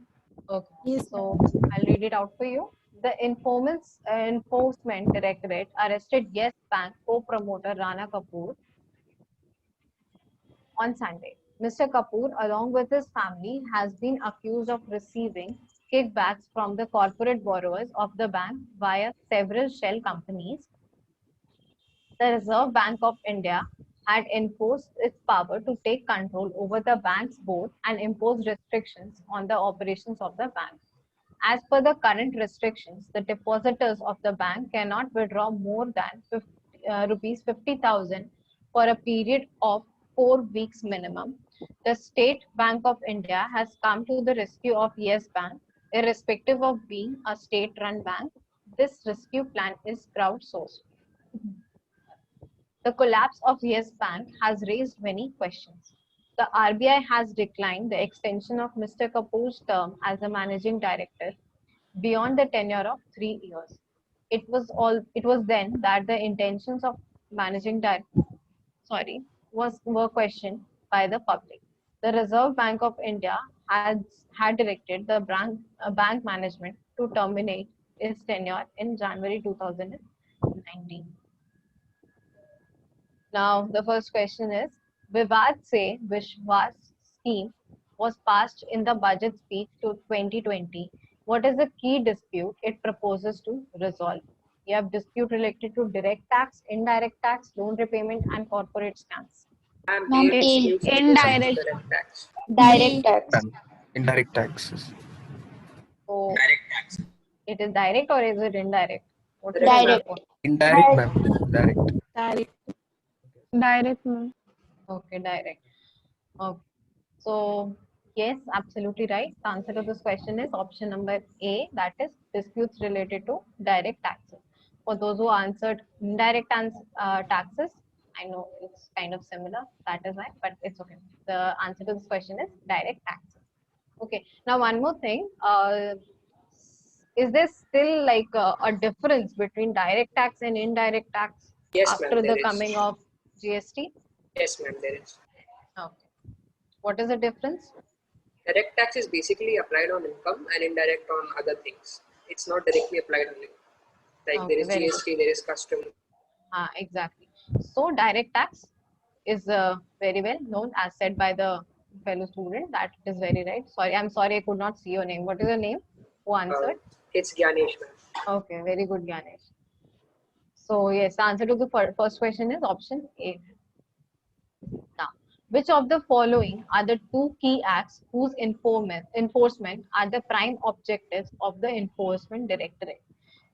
Okay, Yes, so I'll read it out for you. The Enforcement Directorate arrested Yes Bank co-promoter Rana Kapoor on Sunday. Mr. Kapoor, along with his family, has been accused of receiving kickbacks from the corporate borrowers of the bank via several shell companies. The Reserve Bank of India had enforced its power to take control over the bank's board and impose restrictions on the operations of the bank. As per the current restrictions, the depositors of the bank cannot withdraw more than rupees 50,000 for a period of 4 weeks minimum. The State Bank of India has come to the rescue of Yes Bank, irrespective of being a state-run bank. This rescue plan is crowdsourced. The collapse of Yes Bank has raised many questions. The RBI has declined the extension of Mr. Kapoor's term as a managing director beyond the tenure of 3 years. It was then that the intentions of managing director were questioned by the public. The Reserve Bank of India had directed the bank management to terminate its tenure in January 2019. Now, the first question is, Vivad Se Vishwas scheme was passed in the budget speech to 2020. What is the key dispute it proposes to resolve? You have dispute related to direct tax, indirect tax, loan repayment, and corporate scams. Ma'am, Ma'am, A A. disputes Indirect. direct tax. Direct tax. Indirect taxes. So, it is direct or is it indirect? What is Direct. the Indirect, ma'am. Direct. Direct. Direct, ma'am. Okay, direct. Okay. So, yes, absolutely right. The answer to this question is option number A, that is disputes related to direct taxes. For those who answered indirect taxes, I know it's kind of similar, that is why, but it's okay. The answer to this question is direct taxes. Okay, now one more thing. Is there still like a difference between direct tax and indirect tax Yes, ma'am, after there the is. coming of GST? Yes, ma'am, there is. Okay. What is the difference? Direct tax is basically applied on income and indirect on other things. It's not directly applied on income. Like there Okay, is very good. GST, there is custom. Exactly. So direct tax is very well known, as said by the fellow student, that it is very right. Sorry, I'm sorry, I could not see your name. What is your name? Who answered? It's Ganesh, ma'am. Okay, very good, Ganesh. So yes, the answer to the first question is option A. Now, which of the following are the two key acts whose enforcement are the prime objectives of the Enforcement Directorate?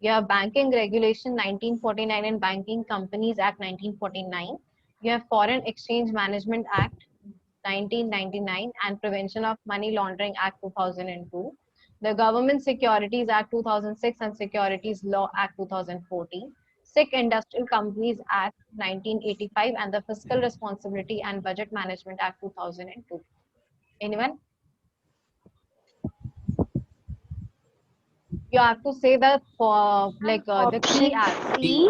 You have Banking Regulation 1949 and Banking Companies Act 1949. You have Foreign Exchange Management Act 1999 and Prevention of Money Laundering Act 2002. The Government Securities Act 2006 and Securities Law Act 2014. Sikh Industrial Companies Act 1985 and the Fiscal Responsibility and Budget Management Act 2002. Anyone? You have to say the the key acts. B.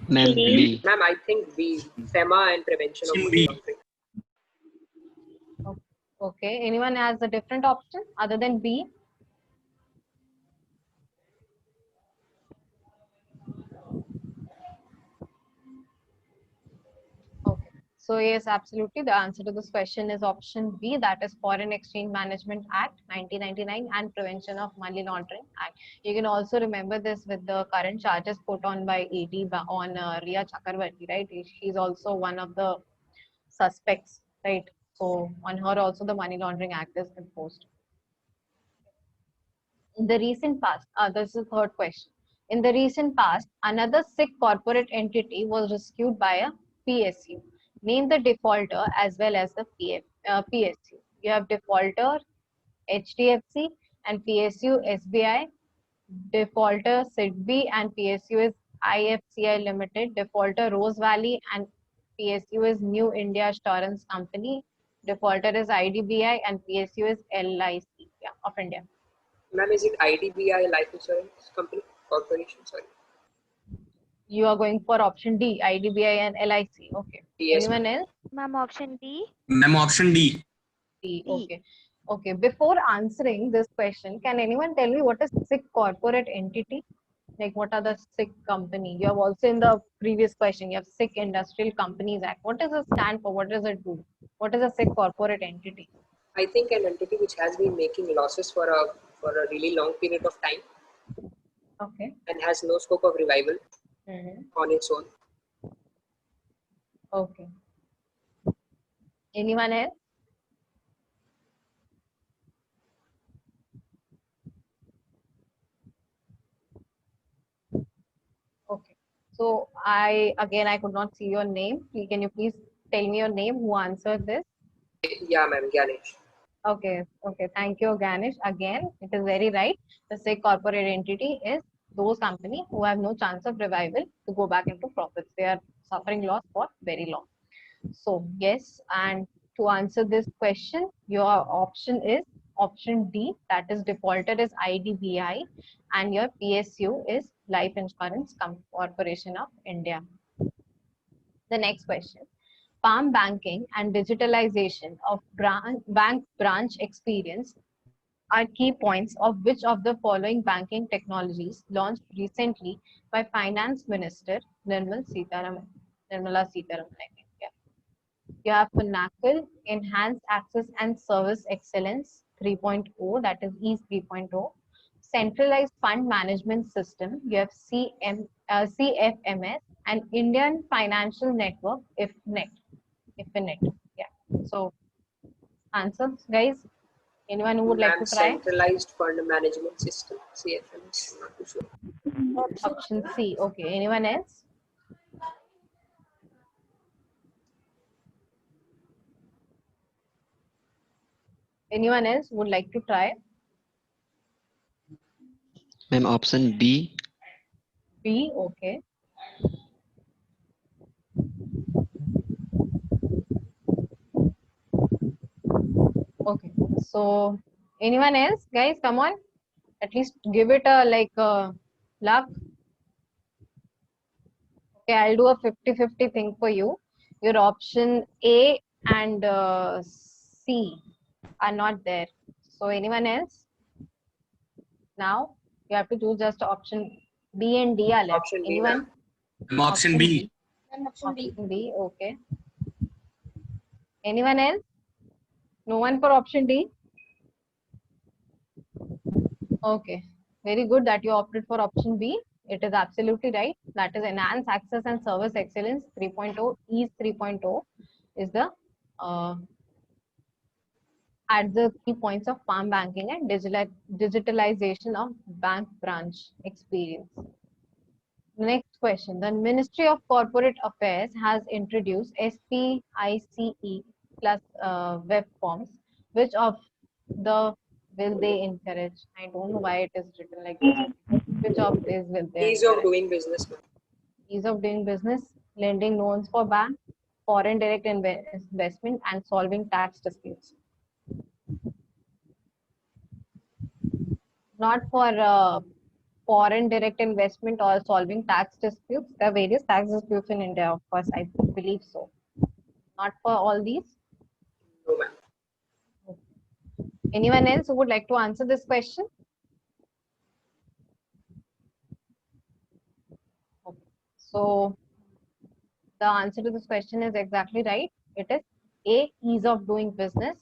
Ma'am, B. Ma'am, I think B. FEMA and Prevention of Money Laundering. Okay. Anyone has a different option other than B? Okay. So yes, absolutely. The answer to this question is option B, that is Foreign Exchange Management Act 1999 and Prevention of Money Laundering Act. You can also remember this with the current charges put on by ED on Riya Chakravarti, right? She's also one of the suspects, right? So on her also the Money Laundering Act is imposed. In the recent past, this is the third question. In the recent past, another Sikh corporate entity was rescued by a PSU. Name the defaulter as well as the PSU. You have defaulter HDFC and PSU SBI. Defaulter SIDBI and PSU is IFCI Limited. Defaulter Rose Valley and PSU is New India Assurance Company. Defaulter is IDBI and PSU is LIC of India. Ma'am, is it IDBI Life Insurance Company Corporation? Sorry. You are going for option D, IDBI and LIC. Okay. Yes, Anyone else? Ma'am, option D. Ma'am, option D. D. Okay. Okay. Before answering this question, can anyone tell me what is Sikh corporate entity? Like what are the Sikh company? You have also in the previous question, you have Sikh Industrial Companies Act. What does it stand for? What does it do? What is a Sikh corporate entity? I think an entity which has been making losses for a really long period of time. Okay. And has no scope of revival on its own. Okay. Anyone else? Okay. So I could not see your name. Can you please tell me your name? Who answered this? Yeah, ma'am, Ganesh. Okay. Okay. Thank you, Ganesh. Again, it is very right. The Sikh corporate entity is those companies who have no chance of revival to go back into profits. They are suffering loss for very long. So yes, and to answer this question, your option is option D, that is defaulter is IDBI and your PSU is Life Insurance Corporation of India. The next question. Palm banking and digitalization of bank branch experience are key points of which of the following banking technologies launched recently by Finance Minister Nirmala Sitharaman, I think. Yeah. You have Finacle, Enhanced Access and Service Excellence 3.0, that is EASE 3.0. Centralized Fund Management System, you have CFMS, and Indian Financial Network, IFNET. Yeah. So, answers, guys. Anyone who would like to try? Centralized Fund Management System, CFMS. Not too sure. Option C. Okay. Anyone else? Anyone else would like to try? Ma'am, option B. B. Okay. Okay. So, anyone else, guys? Come on. At least give it a luck. Okay, I'll do a 50-50 thing for you. Your option A and C. are not there. So anyone else? Now you have to choose just option B and D are left. Option B, Anyone? Ma'am, option B. Option B. Option B, okay. Anyone else? No one for option D? Okay, very good that you opted for option B. It is absolutely right. That is enhance access and service excellence 3.0. EASE 3.0 is the at the key points of farm banking and digitalization of bank branch experience. Next question. The Ministry of Corporate Affairs has introduced SPICE plus web forms. Which of the will they encourage? I don't know why it is written like this. Which of these will they Ease of encourage? doing business, ma'am. Ease of doing business, lending loans for bank, foreign direct investment, and solving tax disputes. Not for foreign direct investment or solving tax disputes. There are various tax disputes in India, of course, I believe so. Not for all these. No, ma'am. Anyone else who would like to answer this question? Okay. So the answer to this question is exactly right. It is A, ease of doing business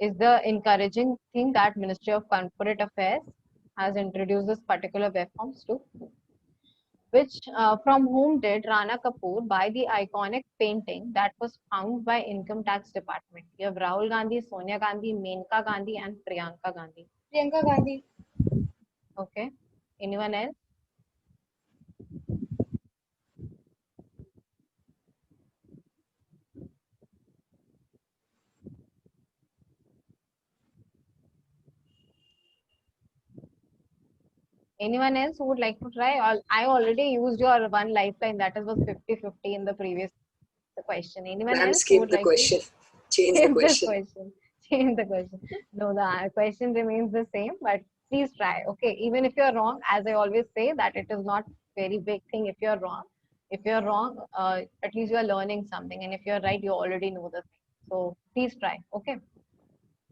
is the encouraging thing that Ministry of Corporate Affairs has introduced this particular web forms to. Which from whom did Rana Kapoor buy the iconic painting that was found by Income Tax Department? You have Rahul Gandhi, Sonia Gandhi, Menka Gandhi, and Priyanka Gandhi. Priyanka Gandhi. Okay. Anyone else? Anyone else who would like to try? I already used your one lifeline, that is was 50-50 in the previous question. Anyone Ma'am, else who skip would the like question. to Change the skip this question. question? Change the question. No, the question remains the same, but please try. Okay, even if you're wrong, as I always say, that it is not very big thing if you're wrong. If you're wrong, at least you are learning something, and if you're right, you already know the thing. So please try. Okay.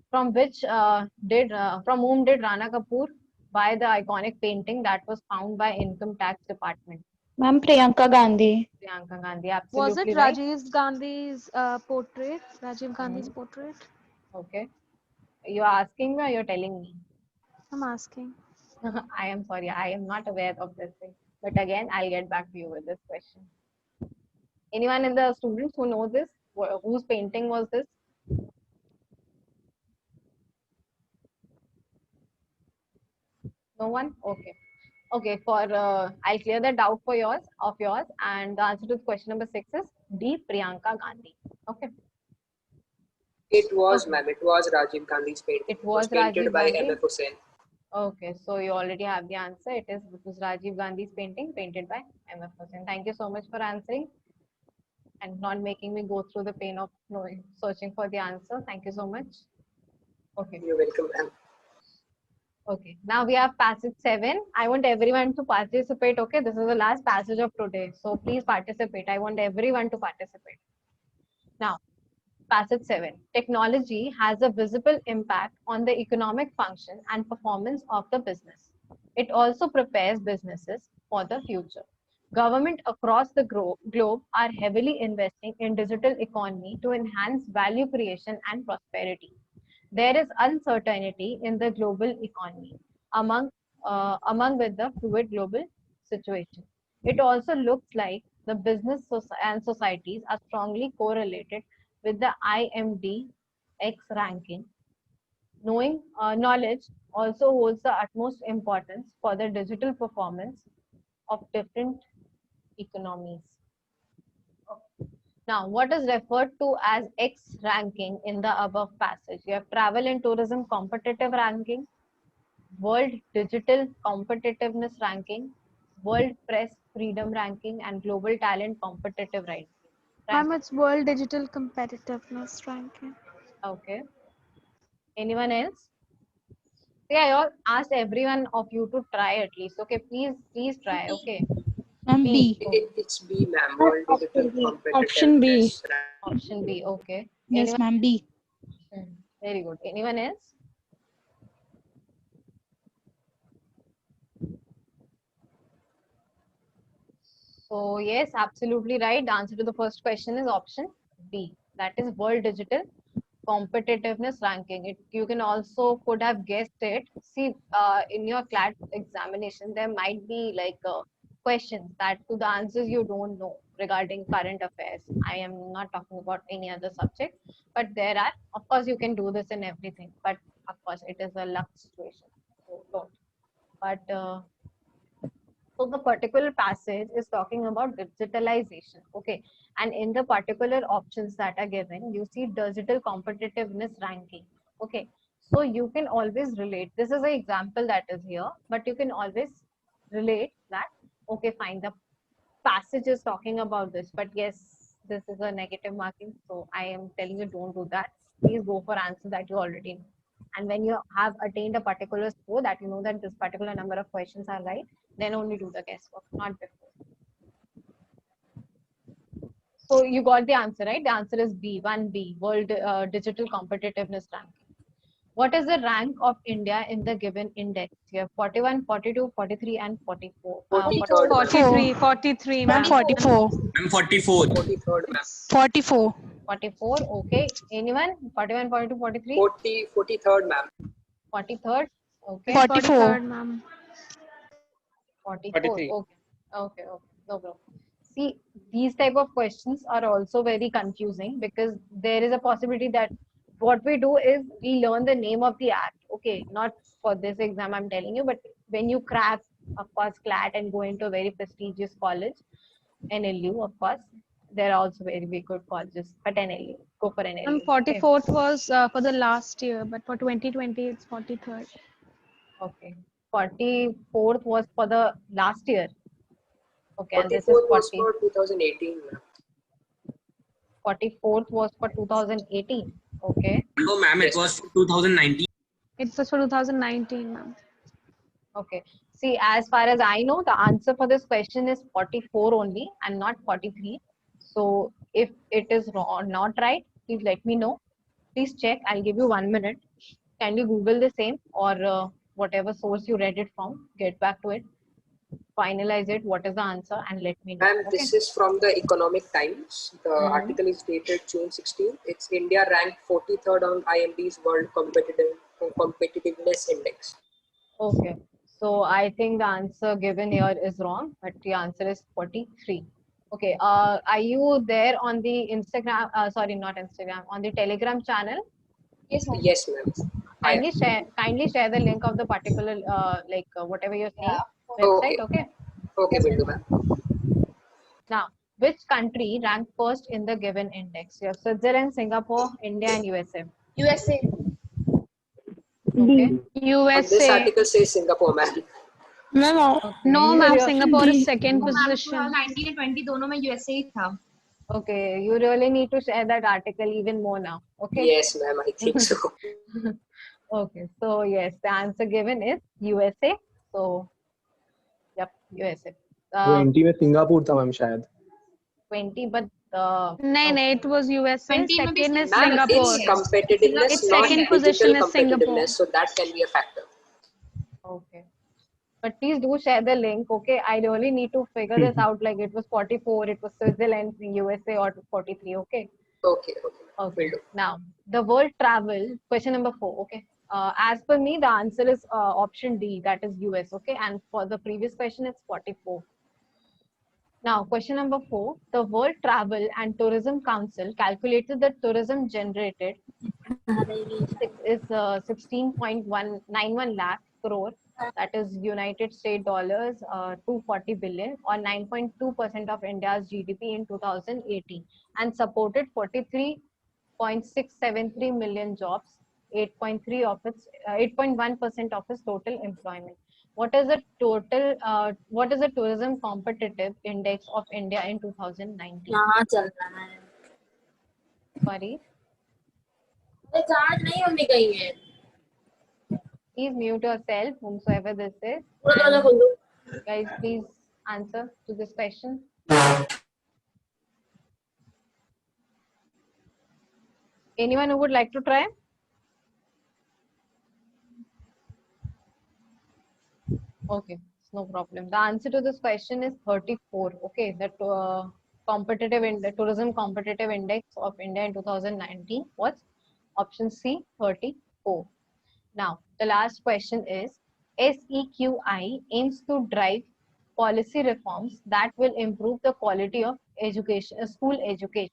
From whom did Rana Kapoor buy the iconic painting that was found by Income Tax Department? Ma'am, Priyanka Gandhi. Priyanka Gandhi, Was it absolutely right. Rajiv Gandhi's portrait? Rajiv Gandhi's portrait? Okay. You're asking me or you're telling me? I'm asking. I am sorry, I am not aware of this thing. But again, I'll get back to you with this question. Anyone in the students who know this? Whose painting was this? No one? Okay. Okay, I'll clear the doubt for yours, and the answer to question number 6 is D, Priyanka Gandhi. Okay. It was, Okay. ma'am. It was Rajiv Gandhi's painting. It was painted Rajiv by Gandhi? M.F. Hussain. Okay, so you already have the answer. It was Rajiv Gandhi's painting painted by M.F. Hussain. Thank you so much for answering and not making me go through the pain of searching for the answer. Thank you so much. Okay. You're welcome, ma'am. Okay, now we have passage 7. I want everyone to participate. Okay, this is the last passage of today. So please participate. I want everyone to participate. Now, passage 7. Technology has a visible impact on the economic function and performance of the business. It also prepares businesses for the future. Government across the globe are heavily investing in digital economy to enhance value creation and prosperity. There is uncertainty in the global economy among with the fluid global situation. It also looks like the business and societies are strongly correlated with the IMDX ranking. Knowledge also holds the utmost importance for the digital performance of different economies. Now, what is referred to as X ranking in the above passage? You have travel and tourism competitive ranking, world digital competitiveness ranking, world press freedom ranking, and global talent competitive ranking. Ma'am, it's World Digital Competitiveness Ranking. Okay. Anyone else? Yeah, I asked everyone of you to try at least. Okay, please try. Okay. Ma'am, B. It's B, ma'am. World Digital Competitiveness. Option B. Option B. Okay. Yes, ma'am, B. Very good. Anyone else? So yes, absolutely right. The answer to the first question is option B. That is World Digital Competitiveness Ranking. You can also could have guessed it. See, in your CLAT examination, there might be like questions that to the answers you don't know regarding current affairs. I am not talking about any other subject, but there are. Of course, you can do this in everything, but of course, it is a luck situation. So don't. But so the particular passage is talking about digitalization, okay? And in the particular options that are given, you see digital competitiveness ranking, okay? So you can always relate. This is an example that is here, but you can always relate that, okay, fine, the passage is talking about this, but yes, this is a negative marking. So I am telling you, don't do that. Please go for answers that you already know. And when you have attained a particular score that you know that this particular number of questions are right, then only do the guesswork, not before. So you got the answer, right? The answer is B, 1B, World Digital Competitiveness Ranking. What is the rank of India in the given index? You have 41, 42, 43, and 44. 43rd. 43, Ma'am, ma'am. 44. I'm 44. 43rd, ma'am. 44. 44, okay. Anyone? 41, 42, 43? 43rd, ma'am. 43rd, okay. 44. 43rd, ma'am. 44, 43. okay. Okay, no problem. See, these type of questions are also very confusing because there is a possibility that what we do is we learn the name of the act, okay, not for this exam I'm telling you, but when you crack, of course, CLAT and go into a very prestigious college, NLU, of course, there are also very, very good colleges, but NLU, go for NLU. And 44th was for the last year, but for 2020 it's 43rd. Okay. 44th was for the last year. Okay, and this is 44th was 40. for 2018, ma'am. 44th was for 2018. Okay. No, ma'am, it was 2019. It was for 2019, ma'am. Okay. See, as far as I know, the answer for this question is 44 only and not 43. So if it is wrong or not right, please let me know. Please check. I'll give you 1 minute. Can you Google the same or whatever source you read it from? Get back to it. Finalize it. What is the answer? And let me know. Ma'am, Okay. this is from the Economic Times. The article is dated June 16th. It's India ranked 43rd on IMD's World Competitiveness Index. Okay. So I think the answer given here is wrong, but the answer is 43. Okay. Are you there on the Instagram? Sorry, not Instagram. On the Telegram channel? Yes, ma'am. Yes, ma'am. Kindly share the link of the particular whatever you're saying website. Okay. Okay, will do, ma'am. Now, which country ranked first in the given index? You have Switzerland, Singapore, India, and USA. USA. Okay. This USA. article says Singapore, ma'am. Ma'am, No, You ma'am. really- Singapore is second No, ma'am, position. 19 and 20 दोनों में USA ही था. Okay. You really need to share that article even more now. Okay. Yes, ma'am, I think so. Okay, so yes, the answer given is USA. So, yep, USA. 20 में Singapore था ma'am शायद 20, but No, it was USA. 20 में भी Second is Ma'am, Singapore. it's competitiveness, Its not second digital position is competitiveness, Singapore. so that can be a factor. okay. But please do share the link. Okay, I really need to figure this out. Like it was 44, it was Switzerland, USA, or 43. Okay. Okay. Okay. Will do. Now, the world travel, question number 4. Okay. As per me, the answer is option D, that is US. Okay. And for the previous question, it's 44. Now, question number 4. The World Travel and Tourism Council calculated that tourism generated is 16.191 lakh crore. That is United States dollars, 240 billion, or 9.2% of India's GDP in 2018, and supported 43.673 million jobs, 8.1% of its total employment. What is the total? What is the tourism competitive index of India in 2019? यहाँ चल रहा है. Sorry, अरे charge नहीं होने गई है. please mute yourself, whomsoever this is. पूरा दरवाजा And खोल दो. guys, please answer to this question. Anyone who would like to try? Okay, no problem. The answer to this question is 34. Okay, the tourism competitive index of India in 2019 was option C, 34. Now, the last question is SEQI aims to drive policy reforms that will improve the quality of education, school education.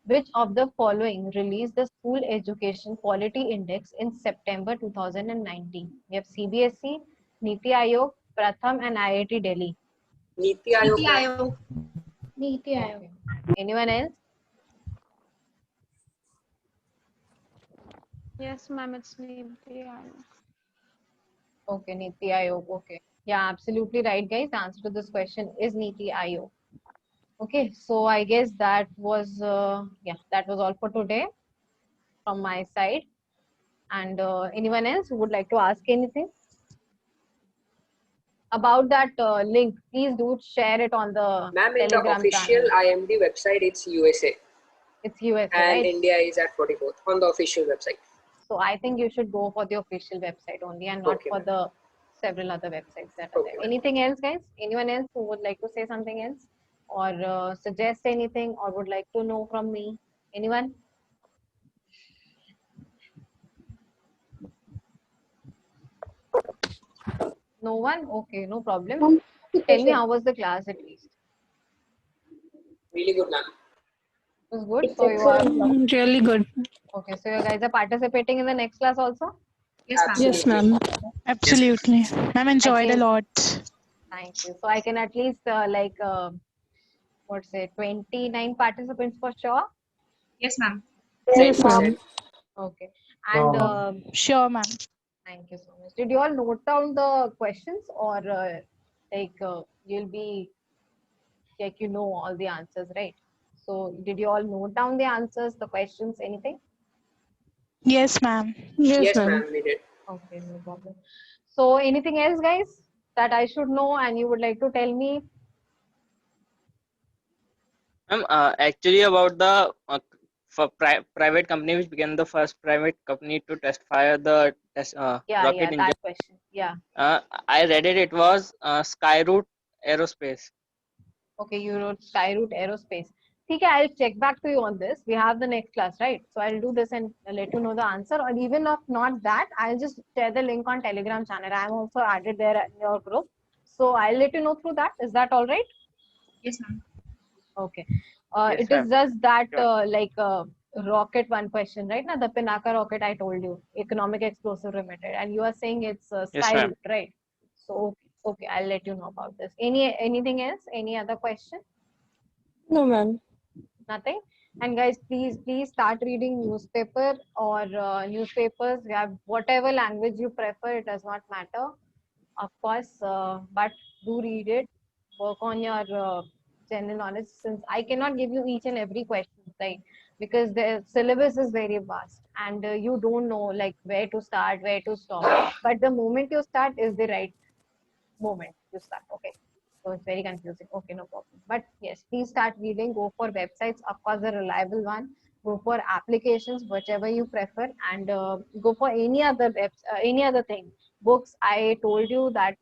Which of the following released the School Education Quality Index in September 2019? We have CBSE, Niti Aayog, Pratham, and IIT Delhi. Niti Aayog. ma'am. Aayog. Niti Aayog. Okay. Anyone else? Yes, ma'am, it's Niti Aayog. Okay, Niti Aayog. Okay. Yeah, absolutely right, guys. The answer to this question is Niti Aayog. Okay, so I guess that was that was all for today from my side. And anyone else who would like to ask anything about that link? Please do share it on the Ma'am, in the Telegram official channel. IMD website, it's USA. It's USA, And right? India is at 44th on the official website. So I think you should go for the official website only and not Okay, for ma'am. the several other websites that are Okay, there. ma'am. Anything else, guys? Anyone else who would like to say something else or suggest anything or would like to know from me? Anyone? No one? Okay, no problem. Tell me how was the class at least? Really good, ma'am. It was good. So you are Really good. okay. So you guys are participating in the next class also? Yes, ma'am. Yes, ma'am. Absolutely. Ma'am, enjoyed a least- lot. Thank you. So I can at least what's it, 29 participants for sure? Yes, ma'am. Yes, ma'am. Okay. And Sure, ma'am. thank you so much. Did you all note down the questions or you'll be like you know all the answers, right? So did you all note down the answers, the questions, anything? Yes, ma'am. Yes, ma'am, we did. Okay, no problem. So anything else, guys, that I should know and you would like to tell me? Ma'am, actually about the private company which became the first private company to test fire the rocket engine. That question. Yeah. I read it. It was Skyroot Aerospace. Okay, you wrote Skyroot Aerospace. Okay, I'll check back to you on this. We have the next class, right? So I'll do this and let you know the answer. Or even if not that, I'll just share the link on Telegram channel. I'm also added there in your group. So I'll let you know through that. Is that all right? Yes, ma'am. Okay. Yes, It is ma'am. just that Sure. rocket one question, right? Now the Pinaka rocket I told you, Economic Explosive Limited, and you are saying it's Yes, Skyroot, ma'am. right? So okay, I'll let you know about this. Anything else? Any other question? No, ma'am. Nothing. And guys, please start reading newspaper or newspapers. You have whatever language you prefer. It does not matter, of course. But do read it. Work on your general knowledge. Since I cannot give you each and every question, right? Because the syllabus is very vast, and you don't know like where to start, where to stop. But the moment you start is the right moment you start. Okay. So it's very confusing. Okay, no problem. But yes, please start reading. Go for websites, of course, the reliable one. Go for applications, whichever you prefer, and go for any other any other thing. Books. I told you that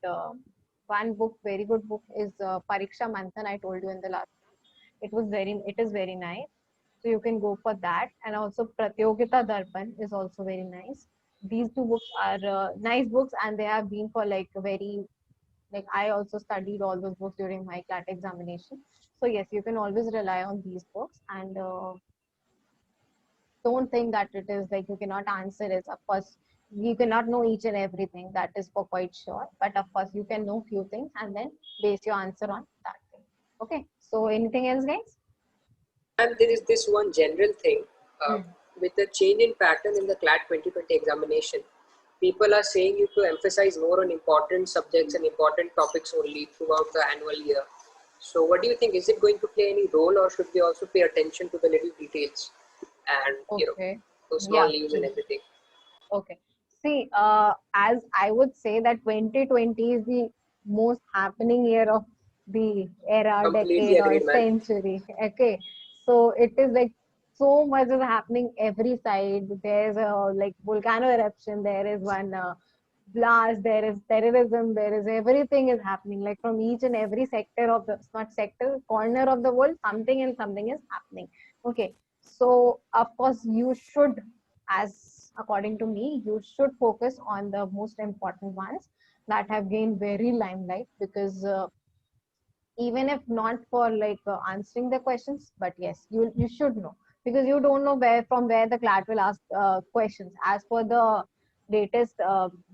one book, very good book, is Pariksha Manthan. I told you in the last. It is very nice. So you can go for that, and also Pratyogita Darpan is also very nice. These two books are nice books, and they have been for like very like I also studied all those books during my CLAT examination. So yes, you can always rely on these books and don't think that it is like you cannot answer it. Of course, you cannot know each and everything. That is for quite sure. But of course, you can know few things and then base your answer on that thing. Okay. So anything else, guys? And there is this one general thing with the change in pattern in the CLAT 2020 examination. People are saying you to emphasize more on important subjects and important topics only throughout the annual year. So what do you think? Is it going to play any role or should we also pay attention to the little details and those small news and everything? Okay. See, as I would say that 2020 is the most happening year of the era, Completely decade, agreed, or man. century. Okay. So it is like so much is happening every side. There's a like volcano eruption. There is one blast, there is terrorism, there is everything is happening. Like from each and every sector of the not sector corner of the world, something and something is happening. Okay, so of course you should, as according to me, you should focus on the most important ones that have gained very limelight, because even if not for like answering the questions, but yes, you should know, because you don't know where the CLAT will ask questions. As for the latest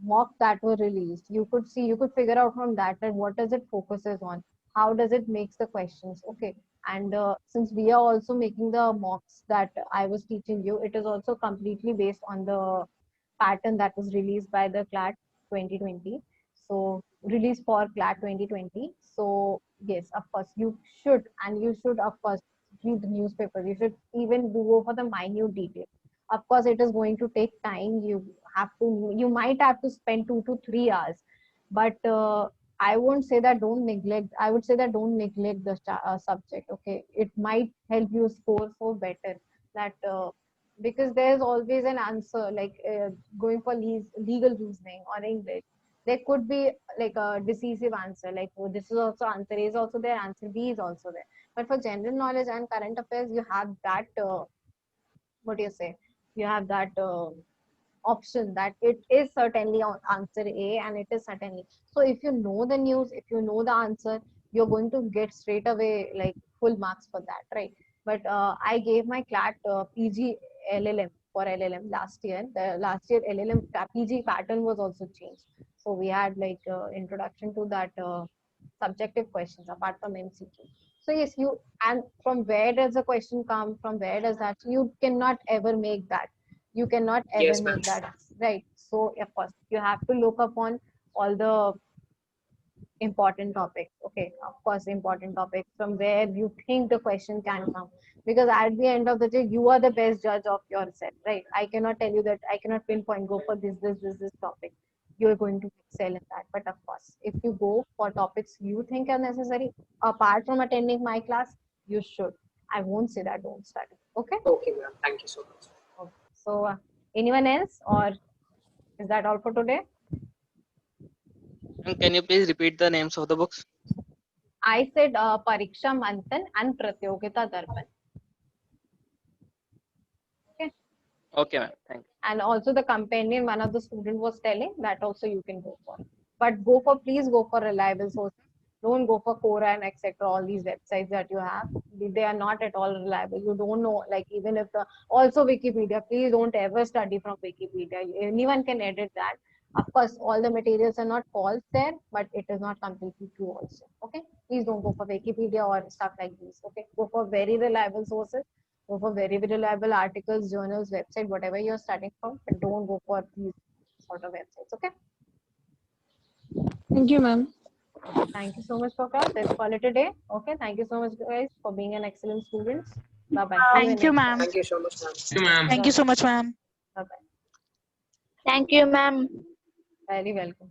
mock that were released, you could figure out from that what does it focuses on, how does it makes the questions. Okay, and since we are also making the mocks that I was teaching you, it is also completely based on the pattern that was released by the CLAT 2020. So released for CLAT 2020. So yes, of course you should, and you should of course read the newspaper. You should even go for the minute detail. Of course, it is going to take time. You might have to spend 2 to 3 hours, but I won't say that don't neglect. I would say that don't neglect the subject. Okay, it might help you score so better. That because there's always an answer, like going for legal reasoning or English. There could be like a decisive answer, like oh, this is also answer A is also there, answer B is also there. But for general knowledge and current affairs, you have that what do you say? You have that option that it is certainly on answer A and it is certainly. So if you know the news, if you know the answer, you're going to get straight away like full marks for that, right? But I gave my CLAT PG LLM for LLM last year. The last year LLM PG pattern was also changed. So we had like introduction to that subjective questions apart from MCQ. So yes, you, and from where does the question come? From where does that? You cannot ever make that. You cannot ever Yes, ma'am. make that, right? So of course you have to look upon all the important topics. Okay, of course, important topics from where you think the question can come. Because at the end of the day, you are the best judge of yourself, right? I cannot tell you that I cannot pinpoint, go for this topic. You're going to excel in that. But of course, if you go for topics you think are necessary, apart from attending my class, you should. I won't say that don't study. Okay? Okay, ma'am. Thank you so much. Okay. So, anyone else, or is that all for today? And can you please repeat the names of the books? I said Pariksha Manthan and Pratyogita Darpan. Okay. Okay, ma'am. Thank you. And also the companion, one of the student was telling, that also you can go for. But please go for reliable sources. Don't go for Quora and etc. All these websites that you have, they are not at all reliable. You don't know, like even if also Wikipedia, please don't ever study from Wikipedia. Anyone can edit that. Of course, all the materials are not false there, but it is not completely true also. Okay, please don't go for Wikipedia or stuff like this. Okay, go for very reliable sources. Go for very reliable articles, journals, website, whatever you're studying from, but don't go for these sort of websites. Okay. Thank you, ma'am. Thank you so much for class. Let's call it a day. Okay. Thank you so much, guys, for being an excellent students. Bye bye. Thank you, ma'am. Thank you so much, ma'am. Thank you, ma'am. Thank you so much, ma'am. Bye bye. Thank you, ma'am. Very welcome.